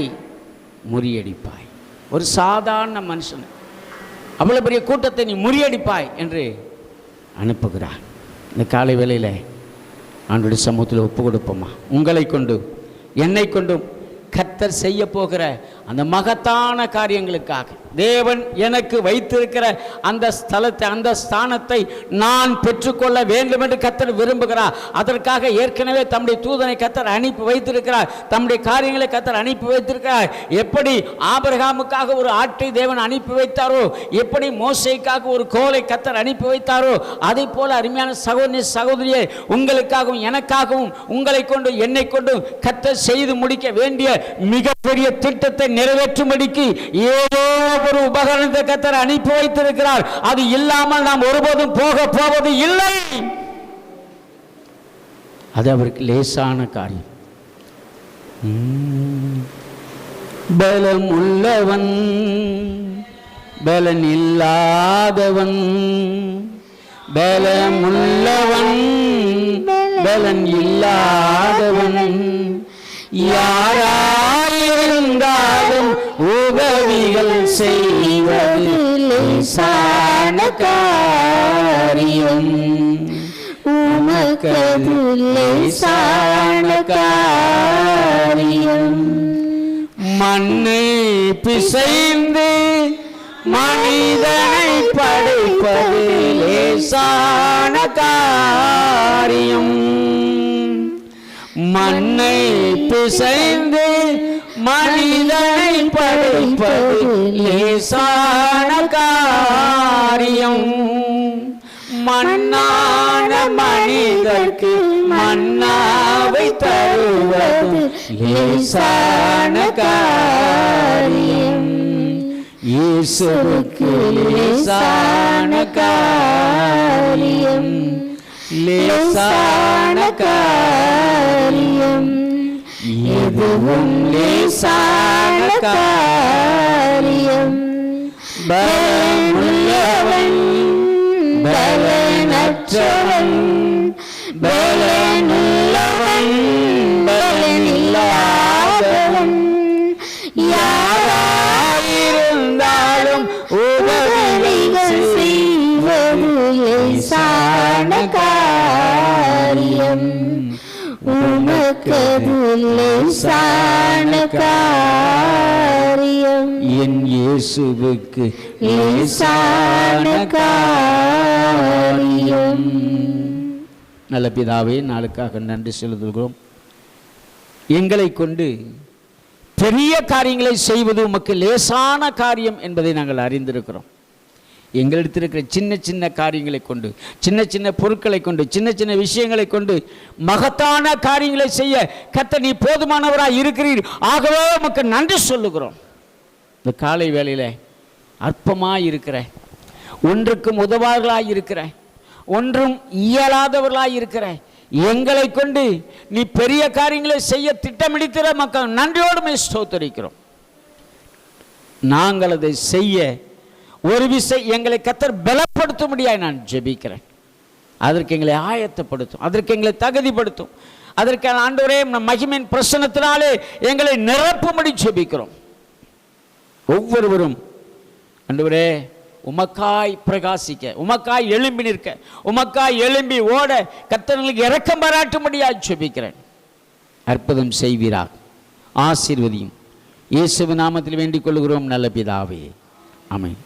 முறியடிப்பாய். ஒரு சாதாரண மனுஷன் அவ்வளவு பெரிய கூட்டத்தை நீ முறியடிப்பாய் என்று அனுப்புகிறார். இந்த காலை வேளையில் ஆண்டவருடைய சமூகத்தில் ஒப்பு கொடுப்போமா? உங்களை கொண்டு என்னை கொண்டும் கர்த்தர் செய்ய போகிற அந்த மகத்தான காரியங்களுக்காக தேவன் எனக்கு வைத்திருக்கிற அந்த ஸ்தலத்தை, அந்த ஸ்தானத்தை நான் பெற்றுக்கொள்ள வேண்டும் என்று கர்த்தர் விரும்புகிறார். அதற்காக ஏற்கனவே தம்முடைய தூதனை கர்த்தர் அனுப்பி வைத்திருக்கிறார். தம்முடைய காரியங்களை கர்த்தர் அனுப்பி வைத்திருக்கிறார். எப்படி ஆபிரகாமுக்காக ஒரு ஆட்டை தேவன் அனுப்பி வைத்தாரோ, எப்படி மோசேக்காக ஒரு கோலை கர்த்தர் அனுப்பி வைத்தாரோ, அதை போல அருமையான சகோதரி சகோதரியே, உங்களுக்காகவும் எனக்காகவும் உங்களை கொண்டு என்னை கொண்டு கர்த்தர் செய்து முடிக்க வேண்டிய மிகப்பெரிய திட்டத்தை நிறைவேற்றும்படிக்கு ஏதோ ஒரு உபகரணத்தை கர்த்தர் அனுப்பி வைத்திருக்கிறார். அது இல்லாமல் நாம் ஒருபோதும் போக போவது இல்லை. அது அவருக்கு லேசான காரியம். பலம் உள்ளவன் பலன் இல்லாதவன், பலம் உள்ளவன் பலன் இல்லாதவன், யாராயிருந்தாலும் உதவிகள் செய்வது லேசான காரியம். உமக்கது லேசான காரியம். மண்ணை பிசைந்து மனிதனை படைப்பது லேசான காரியம். மண்ணை பிசைந்து மனிதனை படைப்பது லேசான காரியம். மண்ணான மனிதர்க்கு மன்னாவை தருவது லேசான காரியம். இயேசுவுக்கு லேசான காரியம், லேசான காரியம். எதுவும் லேசான காரியம். பலமுள்ளவன் பலனற்றவன், பலனுள்ளவன் பலனில்லாதவன், யாராயிருந்தாலும் உதவிகள் செய்வது லேசான காரியம். உமக்கது லேசான காரியம். என் இயேசுவுக்கு லேசான காரியம். நல்ல பிதாவே, நாளுக்காக நன்றி செலுத்துகிறோம். எங்களை கொண்டு பெரிய காரியங்களை செய்வது உமக்கு லேசான காரியம் என்பதை நாங்கள் அறிந்திருக்கிறோம். எங்களிடத்தில் இருக்கிற சின்ன சின்ன காரியங்களை கொண்டு, சின்ன சின்ன பொருட்களை கொண்டு, சின்ன சின்ன விஷயங்களை கொண்டு மகத்தான காரியங்களை செய்ய கர்த்தர் நீ போதுமானவராக இருக்கிறீர். ஆகவே உமக்கு நன்றி சொல்லுகிறோம். இந்த காலை வேளையில் அற்பமாக இருக்கிற, ஒன்றுக்கும் உதவாதவர்களாக இருக்கிற, ஒன்றும் இயலாதவர்களாக இருக்கிற எங்களை கொண்டு நீ பெரிய காரியங்களை செய்ய திட்டமிடித்திற மக்கள் நன்றியோடுமே ஸ்தோத்திரிக்கிறோம். நாங்கள் அதை செய்ய ஒரு விசை எங்களை கர்த்தர் பலப்படுத்தும்படியாய் நான் ஜெபிக்கிறேன். அதற்கு எங்களை ஆயத்தப்படுத்தும், அதற்கு எங்களை தகுதிப்படுத்தும். அதற்கான ஆண்டவரே மகிமையின் பிரசன்னத்தினாலே எங்களை நிரப்பும்படி ஜெபிக்கிறோம். ஒவ்வொருவரும் ஆண்டவரே உமக்காய் பிரகாசிக்க, உமக்காய் எழும்பி நிற்க, உமக்காய் எழும்பி ஓட கர்த்தர்களுக்கு இரக்கம் பாராட்டும்படியாய் ஜெபிக்கிறேன். அற்புதம் செய்வீராக, ஆசீர்வதியும். இயேசுவின் நாமத்தில் வேண்டிக் கொள்கிறோம் நல்ல பிதாவே, ஆமென்.